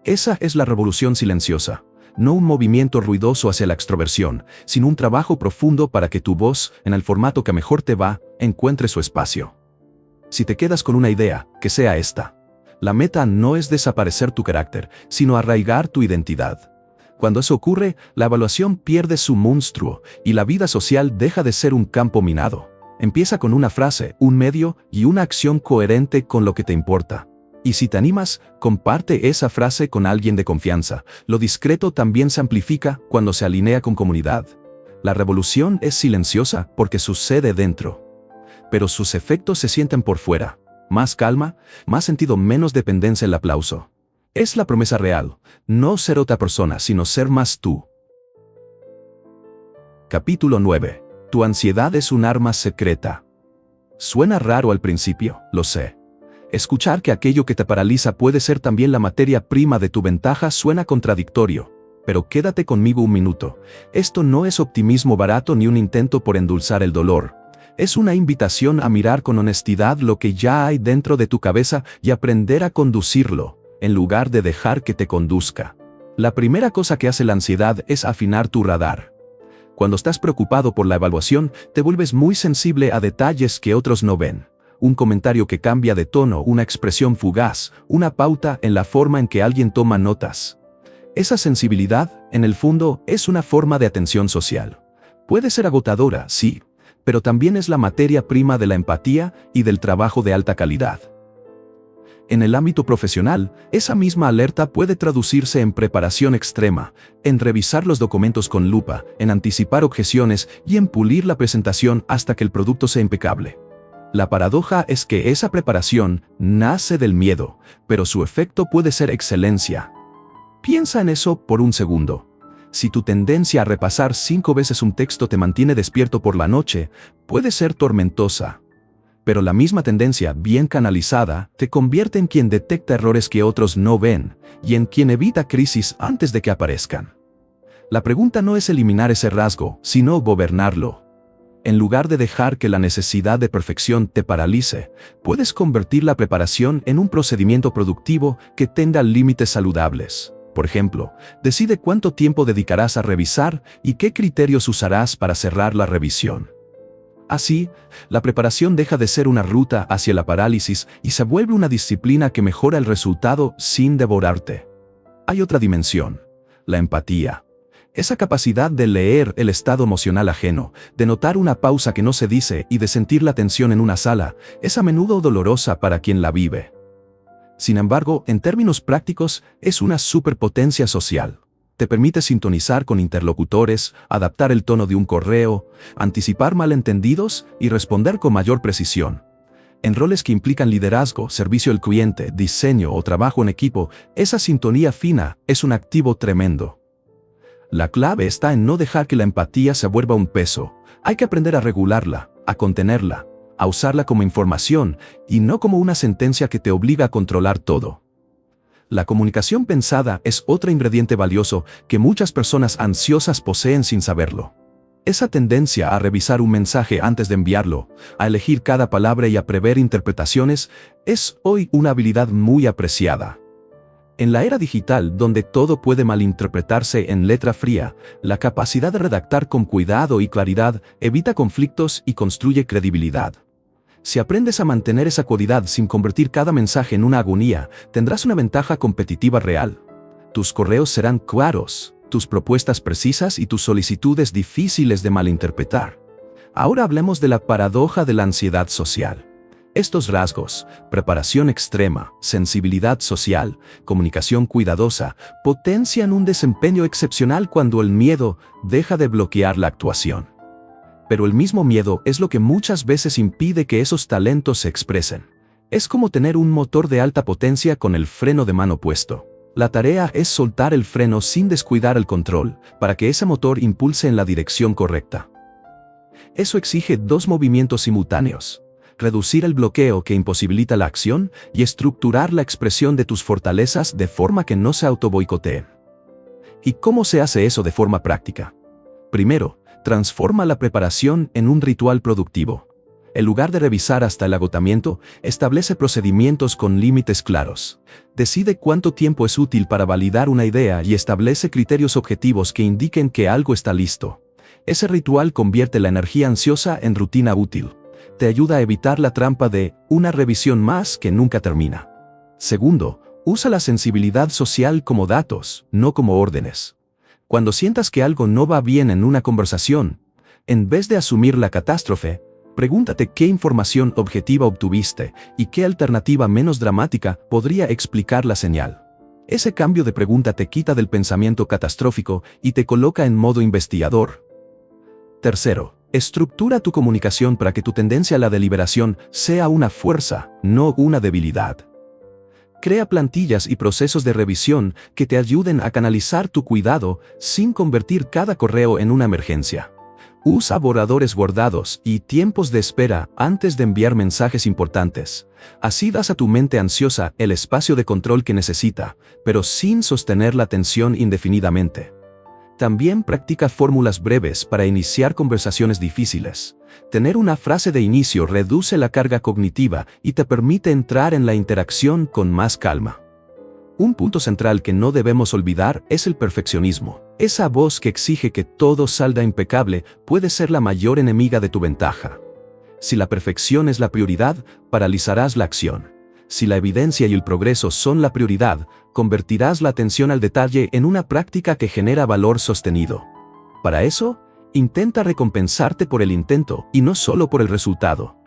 Esa es la revolución silenciosa. No un movimiento ruidoso hacia la extroversión, sino un trabajo profundo para que tu voz, en el formato que mejor te va, encuentre su espacio. Si te quedas con una idea, que sea esta. La meta no es desaparecer tu carácter, sino arraigar tu identidad. Cuando eso ocurre, la evaluación pierde su monstruo y la vida social deja de ser un campo minado. Empieza con una frase, un medio y una acción coherente con lo que te importa. Y si te animas, comparte esa frase con alguien de confianza. Lo discreto también se amplifica cuando se alinea con comunidad. La revolución es silenciosa porque sucede dentro. Pero sus efectos se sienten por fuera. Más calma, más sentido, menos dependencia del aplauso. Es la promesa real. No ser otra persona, sino ser más tú. Capítulo 9. Tu ansiedad es un arma secreta. Suena raro al principio, lo sé. Escuchar que aquello que te paraliza puede ser también la materia prima de tu ventaja suena contradictorio. Pero quédate conmigo un minuto. Esto no es optimismo barato ni un intento por endulzar el dolor. Es una invitación a mirar con honestidad lo que ya hay dentro de tu cabeza y aprender a conducirlo, en lugar de dejar que te conduzca. La primera cosa que hace la ansiedad es afinar tu radar. Cuando estás preocupado por la evaluación, te vuelves muy sensible a detalles que otros no ven. Un comentario que cambia de tono, una expresión fugaz, una pauta en la forma en que alguien toma notas. Esa sensibilidad, en el fondo, es una forma de atención social. Puede ser agotadora, sí, pero también es la materia prima de la empatía y del trabajo de alta calidad. En el ámbito profesional, esa misma alerta puede traducirse en preparación extrema, en revisar los documentos con lupa, en anticipar objeciones y en pulir la presentación hasta que el producto sea impecable. La paradoja es que esa preparación nace del miedo, pero su efecto puede ser excelencia. Piensa en eso por un segundo. Si tu tendencia a repasar 5 veces un texto te mantiene despierto por la noche, puede ser tormentosa. Pero la misma tendencia, bien canalizada, te convierte en quien detecta errores que otros no ven, y en quien evita crisis antes de que aparezcan. La pregunta no es eliminar ese rasgo, sino gobernarlo. En lugar de dejar que la necesidad de perfección te paralice, puedes convertir la preparación en un procedimiento productivo que tenga límites saludables. Por ejemplo, decide cuánto tiempo dedicarás a revisar y qué criterios usarás para cerrar la revisión. Así, la preparación deja de ser una ruta hacia la parálisis y se vuelve una disciplina que mejora el resultado sin devorarte. Hay otra dimensión, la empatía. Esa capacidad de leer el estado emocional ajeno, de notar una pausa que no se dice y de sentir la tensión en una sala, es a menudo dolorosa para quien la vive. Sin embargo, en términos prácticos, es una superpotencia social. Te permite sintonizar con interlocutores, adaptar el tono de un correo, anticipar malentendidos y responder con mayor precisión. En roles que implican liderazgo, servicio al cliente, diseño o trabajo en equipo, esa sintonía fina es un activo tremendo. La clave está en no dejar que la empatía se vuelva un peso. Hay que aprender a regularla, a contenerla, a usarla como información y no como una sentencia que te obliga a controlar todo. La comunicación pensada es otro ingrediente valioso que muchas personas ansiosas poseen sin saberlo. Esa tendencia a revisar un mensaje antes de enviarlo, a elegir cada palabra y a prever interpretaciones, es hoy una habilidad muy apreciada. En la era digital, donde todo puede malinterpretarse en letra fría, la capacidad de redactar con cuidado y claridad evita conflictos y construye credibilidad. Si aprendes a mantener esa cualidad sin convertir cada mensaje en una agonía, tendrás una ventaja competitiva real. Tus correos serán claros, tus propuestas precisas y tus solicitudes difíciles de malinterpretar. Ahora hablemos de la paradoja de la ansiedad social. Estos rasgos, preparación extrema, sensibilidad social, comunicación cuidadosa, potencian un desempeño excepcional cuando el miedo deja de bloquear la actuación. Pero el mismo miedo es lo que muchas veces impide que esos talentos se expresen. Es como tener un motor de alta potencia con el freno de mano puesto. La tarea es soltar el freno sin descuidar el control, para que ese motor impulse en la dirección correcta. Eso exige 2 movimientos simultáneos. reducir el bloqueo que imposibilita la acción y estructurar la expresión de tus fortalezas de forma que no se autoboicoteen. ¿Y cómo se hace eso de forma práctica? Primero, transforma la preparación en un ritual productivo. En lugar de revisar hasta el agotamiento, establece procedimientos con límites claros. Decide cuánto tiempo es útil para validar una idea y establece criterios objetivos que indiquen que algo está listo. Ese ritual convierte la energía ansiosa en rutina útil. Te ayuda a evitar la trampa de una revisión más que nunca termina. Segundo, usa la sensibilidad social como datos, no como órdenes. Cuando sientas que algo no va bien en una conversación, en vez de asumir la catástrofe, pregúntate qué información objetiva obtuviste y qué alternativa menos dramática podría explicar la señal. Ese cambio de pregunta te quita del pensamiento catastrófico y te coloca en modo investigador. Tercero, estructura tu comunicación para que tu tendencia a la deliberación sea una fuerza, no una debilidad. Crea plantillas y procesos de revisión que te ayuden a canalizar tu cuidado sin convertir cada correo en una emergencia. Usa borradores guardados y tiempos de espera antes de enviar mensajes importantes. Así das a tu mente ansiosa el espacio de control que necesita, pero sin sostener la atención indefinidamente. También practica fórmulas breves para iniciar conversaciones difíciles. Tener una frase de inicio reduce la carga cognitiva y te permite entrar en la interacción con más calma. Un punto central que no debemos olvidar es el perfeccionismo. Esa voz que exige que todo salga impecable puede ser la mayor enemiga de tu ventaja. Si la perfección es la prioridad, paralizarás la acción. Si la evidencia y el progreso son la prioridad, convertirás la atención al detalle en una práctica que genera valor sostenido. Para eso, intenta recompensarte por el intento y no solo por el resultado.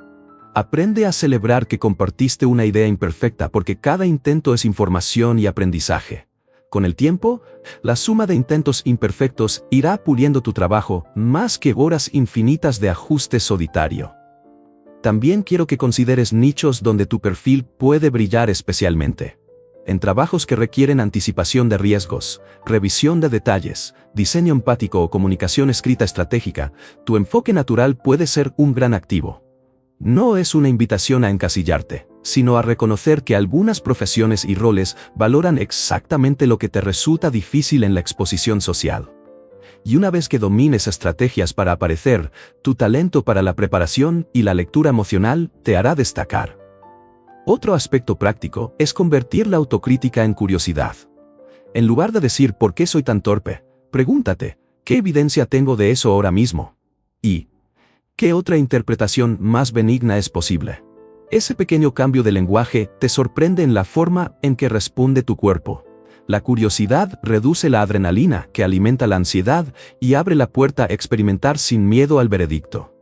Aprende a celebrar que compartiste una idea imperfecta porque cada intento es información y aprendizaje. Con el tiempo, la suma de intentos imperfectos irá puliendo tu trabajo más que horas infinitas de ajuste solitario. También quiero que consideres nichos donde tu perfil puede brillar especialmente. En trabajos que requieren anticipación de riesgos, revisión de detalles, diseño empático o comunicación escrita estratégica, tu enfoque natural puede ser un gran activo. No es una invitación a encasillarte, sino a reconocer que algunas profesiones y roles valoran exactamente lo que te resulta difícil en la exposición social. Y una vez que domines estrategias para aparecer, tu talento para la preparación y la lectura emocional te hará destacar. Otro aspecto práctico es convertir la autocrítica en curiosidad. En lugar de decir ¿por qué soy tan torpe?, pregúntate ¿qué evidencia tengo de eso ahora mismo? Y ¿qué otra interpretación más benigna es posible? Ese pequeño cambio de lenguaje te sorprende en la forma en que responde tu cuerpo. La curiosidad reduce la adrenalina que alimenta la ansiedad y abre la puerta a experimentar sin miedo al veredicto.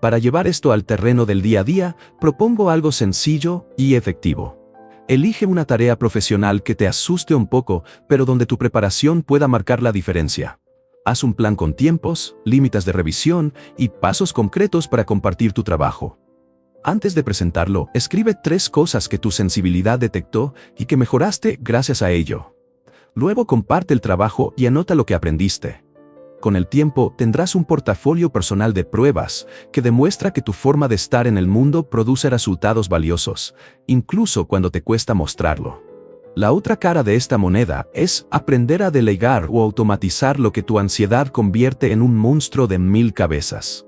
Para llevar esto al terreno del día a día, propongo algo sencillo y efectivo. Elige una tarea profesional que te asuste un poco, pero donde tu preparación pueda marcar la diferencia. Haz un plan con tiempos, límites de revisión y pasos concretos para compartir tu trabajo. Antes de presentarlo, escribe 3 cosas que tu sensibilidad detectó y que mejoraste gracias a ello. Luego comparte el trabajo y anota lo que aprendiste. Con el tiempo tendrás un portafolio personal de pruebas que demuestra que tu forma de estar en el mundo produce resultados valiosos, incluso cuando te cuesta mostrarlo. La otra cara de esta moneda es aprender a delegar o automatizar lo que tu ansiedad convierte en un monstruo de 1000 cabezas.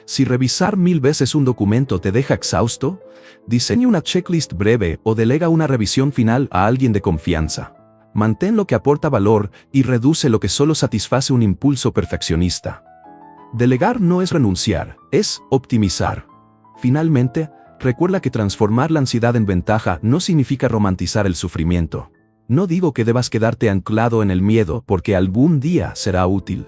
Si revisar 1000 veces un documento te deja exhausto, diseña una checklist breve o delega una revisión final a alguien de confianza. Mantén lo que aporta valor y reduce lo que solo satisface un impulso perfeccionista. Delegar no es renunciar, es optimizar. Finalmente, recuerda que transformar la ansiedad en ventaja no significa romantizar el sufrimiento. No digo que debas quedarte anclado en el miedo porque algún día será útil.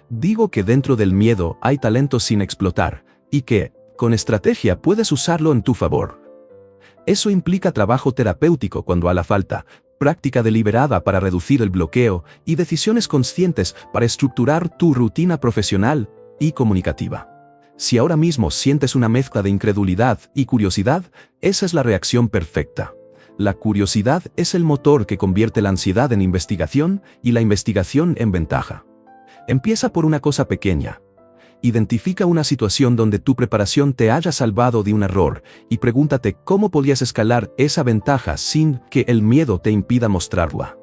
Digo que dentro del miedo hay talento sin explotar, y que, con estrategia puedes usarlo en tu favor. Eso implica trabajo terapéutico cuando haga falta, práctica deliberada para reducir el bloqueo y decisiones conscientes para estructurar tu rutina profesional y comunicativa. Si ahora mismo sientes una mezcla de incredulidad y curiosidad, esa es la reacción perfecta. La curiosidad es el motor que convierte la ansiedad en investigación y la investigación en ventaja. Empieza por una cosa pequeña. Identifica una situación donde tu preparación te haya salvado de un error y pregúntate cómo podías escalar esa ventaja sin que el miedo te impida mostrarla.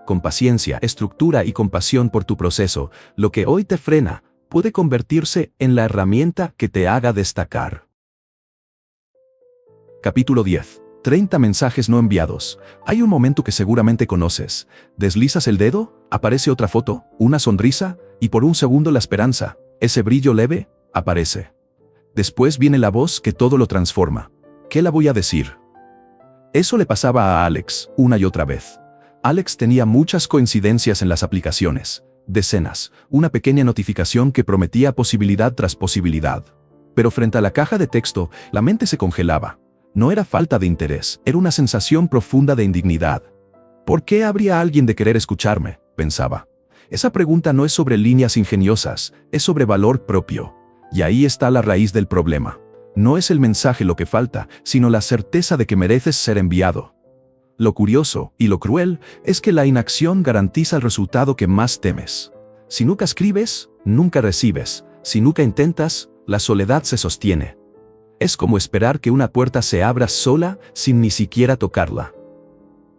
Con paciencia, estructura y compasión por tu proceso, lo que hoy te frena puede convertirse en la herramienta que te haga destacar. Capítulo 10. 30 mensajes no enviados. Hay un momento que seguramente conoces. Deslizas el dedo, aparece otra foto, una sonrisa, y por un segundo la esperanza, ese brillo leve, aparece. Después viene la voz que todo lo transforma. ¿Qué la voy a decir? Eso le pasaba a Alex, una y otra vez. Alex tenía muchas coincidencias en las aplicaciones. Decenas, una pequeña notificación que prometía posibilidad tras posibilidad. Pero frente a la caja de texto, la mente se congelaba. No era falta de interés, era una sensación profunda de indignidad. ¿Por qué habría alguien de querer escucharme?, pensaba. Esa pregunta no es sobre líneas ingeniosas, es sobre valor propio. Y ahí está la raíz del problema. No es el mensaje lo que falta, sino la certeza de que mereces ser enviado. Lo curioso, y lo cruel, es que la inacción garantiza el resultado que más temes. Si nunca escribes, nunca recibes. Si nunca intentas, la soledad se sostiene. Es como esperar que una puerta se abra sola sin ni siquiera tocarla.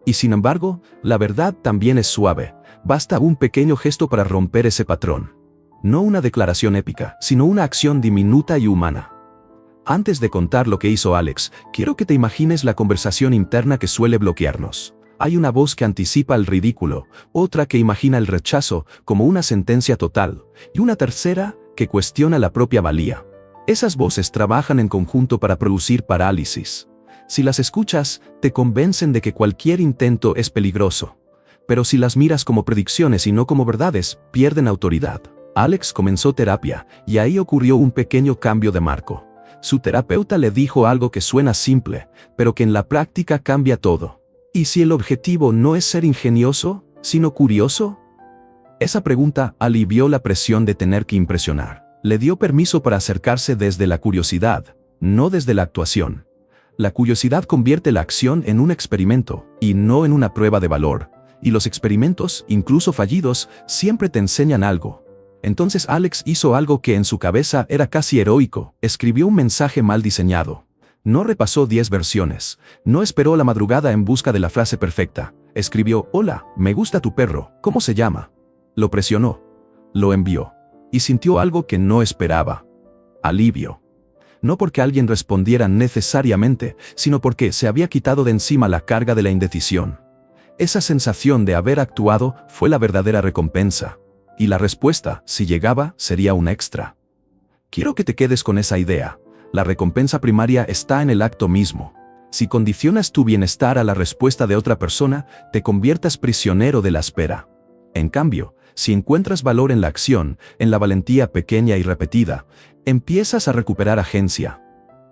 Y sin embargo, la verdad también es suave. Basta un pequeño gesto para romper ese patrón. No una declaración épica, sino una acción diminuta y humana. Antes de contar lo que hizo Alex, quiero que te imagines la conversación interna que suele bloquearnos. Hay una voz que anticipa el ridículo, otra que imagina el rechazo como una sentencia total, y una tercera que cuestiona la propia valía. Esas voces trabajan en conjunto para producir parálisis. Si las escuchas, te convencen de que cualquier intento es peligroso. Pero si las miras como predicciones y no como verdades, pierden autoridad. Alex comenzó terapia, y ahí ocurrió un pequeño cambio de marco. Su terapeuta le dijo algo que suena simple, pero que en la práctica cambia todo. ¿Y si el objetivo no es ser ingenioso, sino curioso? Esa pregunta alivió la presión de tener que impresionar. Le dio permiso para acercarse desde la curiosidad, no desde la actuación. La curiosidad convierte la acción en un experimento, y no en una prueba de valor. Y los experimentos, incluso fallidos, siempre te enseñan algo. Entonces Alex hizo algo que en su cabeza era casi heroico. Escribió un mensaje mal diseñado. No repasó 10 versiones. No esperó la madrugada en busca de la frase perfecta. Escribió: «Hola, me gusta tu perro, ¿cómo se llama?». Lo presionó. Lo envió. Y sintió algo que no esperaba. Alivio. No porque alguien respondiera necesariamente, sino porque se había quitado de encima la carga de la indecisión. Esa sensación de haber actuado fue la verdadera recompensa. Y la respuesta, si llegaba, sería un extra. Quiero que te quedes con esa idea. La recompensa primaria está en el acto mismo. Si condicionas tu bienestar a la respuesta de otra persona, te conviertas prisionero de la espera. En cambio, si encuentras valor en la acción, en la valentía pequeña y repetida, empiezas a recuperar agencia.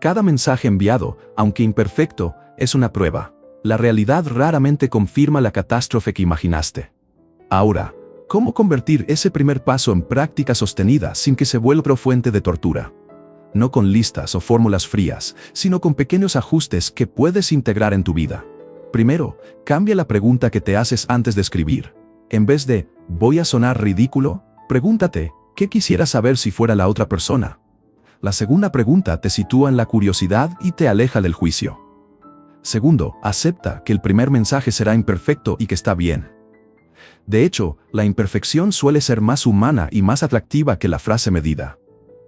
Cada mensaje enviado, aunque imperfecto, es una prueba. La realidad raramente confirma la catástrofe que imaginaste. Ahora, ¿cómo convertir ese primer paso en práctica sostenida sin que se vuelva fuente de tortura? No con listas o fórmulas frías, sino con pequeños ajustes que puedes integrar en tu vida. Primero, cambia la pregunta que te haces antes de escribir. En vez de «¿voy a sonar ridículo?», pregúntate «¿qué quisiera saber si fuera la otra persona?». La segunda pregunta te sitúa en la curiosidad y te aleja del juicio. Segundo, acepta que el primer mensaje será imperfecto y que está bien. De hecho, la imperfección suele ser más humana y más atractiva que la frase medida.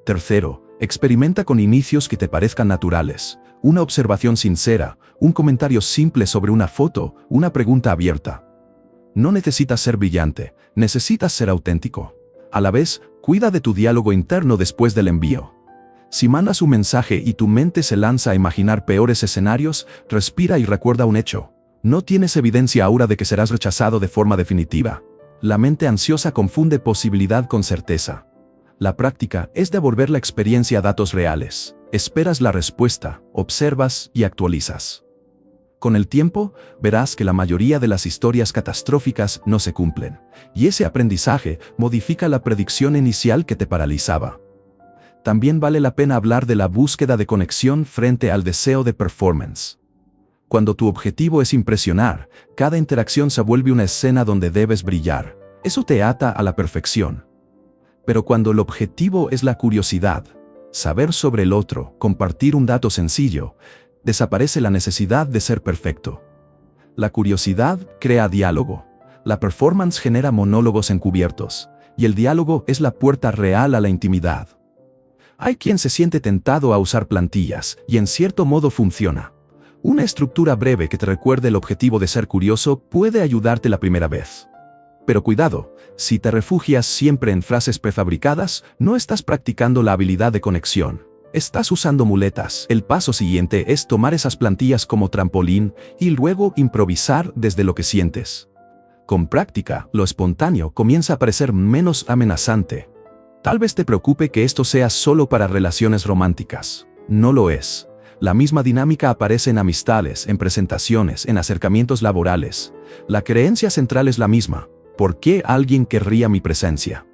Tercero, experimenta con inicios que te parezcan naturales. Una observación sincera, un comentario simple sobre una foto, una pregunta abierta. No necesitas ser brillante, necesitas ser auténtico. A la vez, cuida de tu diálogo interno después del envío. Si mandas un mensaje y tu mente se lanza a imaginar peores escenarios, respira y recuerda un hecho. No tienes evidencia ahora de que serás rechazado de forma definitiva. La mente ansiosa confunde posibilidad con certeza. La práctica es devolver la experiencia a datos reales. Esperas la respuesta, observas y actualizas. Con el tiempo, verás que la mayoría de las historias catastróficas no se cumplen, y ese aprendizaje modifica la predicción inicial que te paralizaba. También vale la pena hablar de la búsqueda de conexión frente al deseo de performance. Cuando tu objetivo es impresionar, cada interacción se vuelve una escena donde debes brillar. Eso te ata a la perfección. Pero cuando el objetivo es la curiosidad, saber sobre el otro, compartir un dato sencillo, desaparece la necesidad de ser perfecto. La curiosidad crea diálogo. La performance genera monólogos encubiertos, y el diálogo es la puerta real a la intimidad. Hay quien se siente tentado a usar plantillas, y en cierto modo funciona. Una estructura breve que te recuerde el objetivo de ser curioso puede ayudarte la primera vez. Pero cuidado, si te refugias siempre en frases prefabricadas, no estás practicando la habilidad de conexión. Estás usando muletas. El paso siguiente es tomar esas plantillas como trampolín y luego improvisar desde lo que sientes. Con práctica, lo espontáneo comienza a parecer menos amenazante. Tal vez te preocupe que esto sea solo para relaciones románticas. No lo es. La misma dinámica aparece en amistades, en presentaciones, en acercamientos laborales. La creencia central es la misma. ¿Por qué alguien querría mi presencia?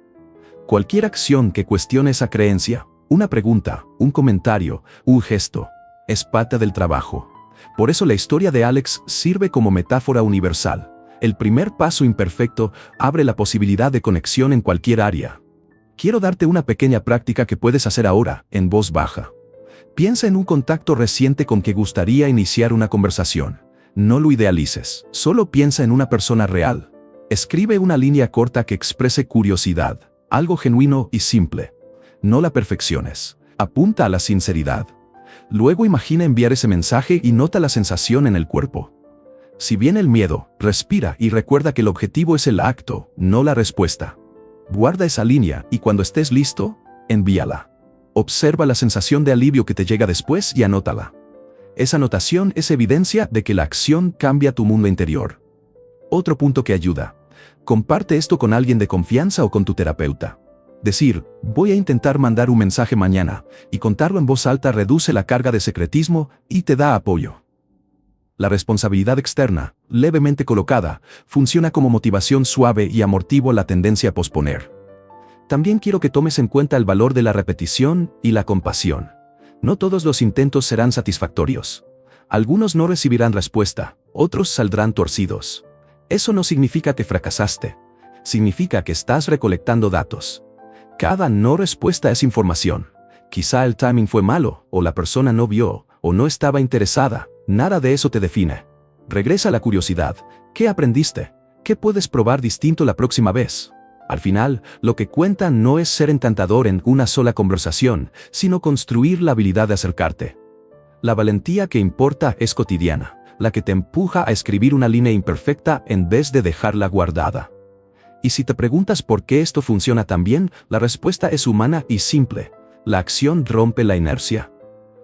Cualquier acción que cuestione esa creencia, una pregunta, un comentario, un gesto, es parte del trabajo. Por eso la historia de Alex sirve como metáfora universal. El primer paso imperfecto abre la posibilidad de conexión en cualquier área. Quiero darte una pequeña práctica que puedes hacer ahora, en voz baja. Piensa en un contacto reciente con que gustaría iniciar una conversación. No lo idealices, solo piensa en una persona real. Escribe una línea corta que exprese curiosidad, algo genuino y simple. No la perfecciones, apunta a la sinceridad. Luego imagina enviar ese mensaje y nota la sensación en el cuerpo. Si viene el miedo, respira y recuerda que el objetivo es el acto, no la respuesta. Guarda esa línea y cuando estés listo, envíala. Observa la sensación de alivio que te llega después y anótala. Esa anotación es evidencia de que la acción cambia tu mundo interior. Otro punto que ayuda. Comparte esto con alguien de confianza o con tu terapeuta. Decir, voy a intentar mandar un mensaje mañana, y contarlo en voz alta reduce la carga de secretismo y te da apoyo. La responsabilidad externa, levemente colocada, funciona como motivación suave y amortigua la tendencia a posponer. También quiero que tomes en cuenta el valor de la repetición y la compasión. No todos los intentos serán satisfactorios. Algunos no recibirán respuesta, otros saldrán torcidos. Eso no significa que fracasaste. Significa que estás recolectando datos. Cada no respuesta es información. Quizá el timing fue malo, o la persona no vio, o no estaba interesada. Nada de eso te define. Regresa a la curiosidad. ¿Qué aprendiste? ¿Qué puedes probar distinto la próxima vez? Al final, lo que cuenta no es ser encantador en una sola conversación, sino construir la habilidad de acercarte. La valentía que importa es cotidiana, la que te empuja a escribir una línea imperfecta en vez de dejarla guardada. Y si te preguntas por qué esto funciona tan bien, la respuesta es humana y simple. La acción rompe la inercia.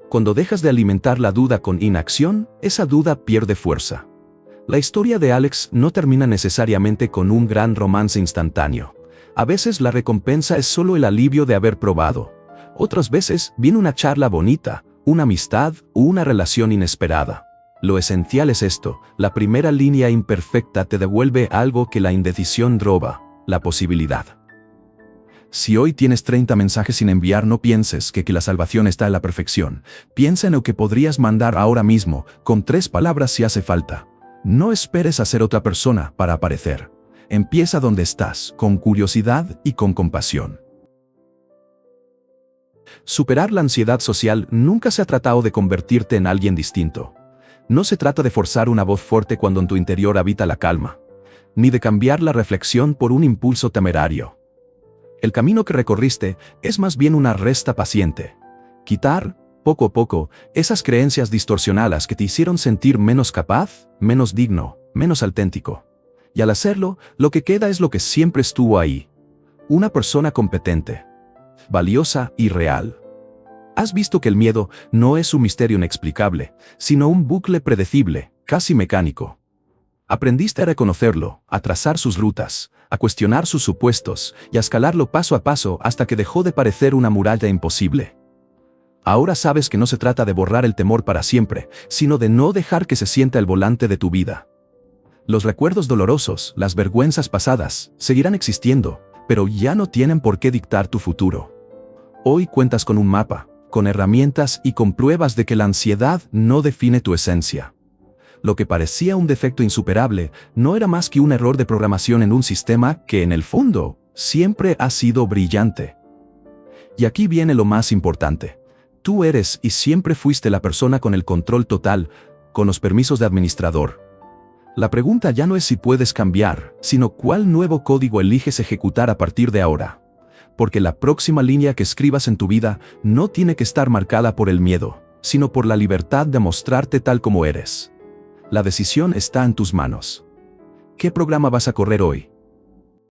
Cuando dejas de alimentar la duda con inacción, esa duda pierde fuerza. La historia de Alex no termina necesariamente con un gran romance instantáneo. A veces la recompensa es solo el alivio de haber probado. Otras veces viene una charla bonita, una amistad o una relación inesperada. Lo esencial es esto: la primera línea imperfecta te devuelve algo que la indecisión roba, la posibilidad. Si hoy tienes 30 mensajes sin enviar, no pienses que la salvación está en la perfección. Piensa en lo que podrías mandar ahora mismo, con 3 palabras si hace falta. No esperes a ser otra persona para aparecer. Empieza donde estás, con curiosidad y con compasión. Superar la ansiedad social nunca se ha tratado de convertirte en alguien distinto. No se trata de forzar una voz fuerte cuando en tu interior habita la calma, ni de cambiar la reflexión por un impulso temerario. El camino que recorriste es más bien una resta paciente. Quitar, poco a poco, esas creencias distorsionadas que te hicieron sentir menos capaz, menos digno, menos auténtico. Y al hacerlo, lo que queda es lo que siempre estuvo ahí. Una persona competente, valiosa y real. Has visto que el miedo no es un misterio inexplicable, sino un bucle predecible, casi mecánico. Aprendiste a reconocerlo, a trazar sus rutas, a cuestionar sus supuestos y a escalarlo paso a paso hasta que dejó de parecer una muralla imposible. Ahora sabes que no se trata de borrar el temor para siempre, sino de no dejar que se sienta el volante de tu vida. Los recuerdos dolorosos, las vergüenzas pasadas, seguirán existiendo, pero ya no tienen por qué dictar tu futuro. Hoy cuentas con un mapa, con herramientas y con pruebas de que la ansiedad no define tu esencia. Lo que parecía un defecto insuperable no era más que un error de programación en un sistema que, en el fondo, Siempre has sido brillante. Y aquí viene lo más importante. Tú eres y siempre fuiste la persona con el control total, con los permisos de administrador. La pregunta ya no es si puedes cambiar, sino cuál nuevo código eliges ejecutar a partir de ahora. Porque la próxima línea que escribas en tu vida no tiene que estar marcada por el miedo, sino por la libertad de mostrarte tal como eres. La decisión está en tus manos. ¿Qué programa vas a correr hoy?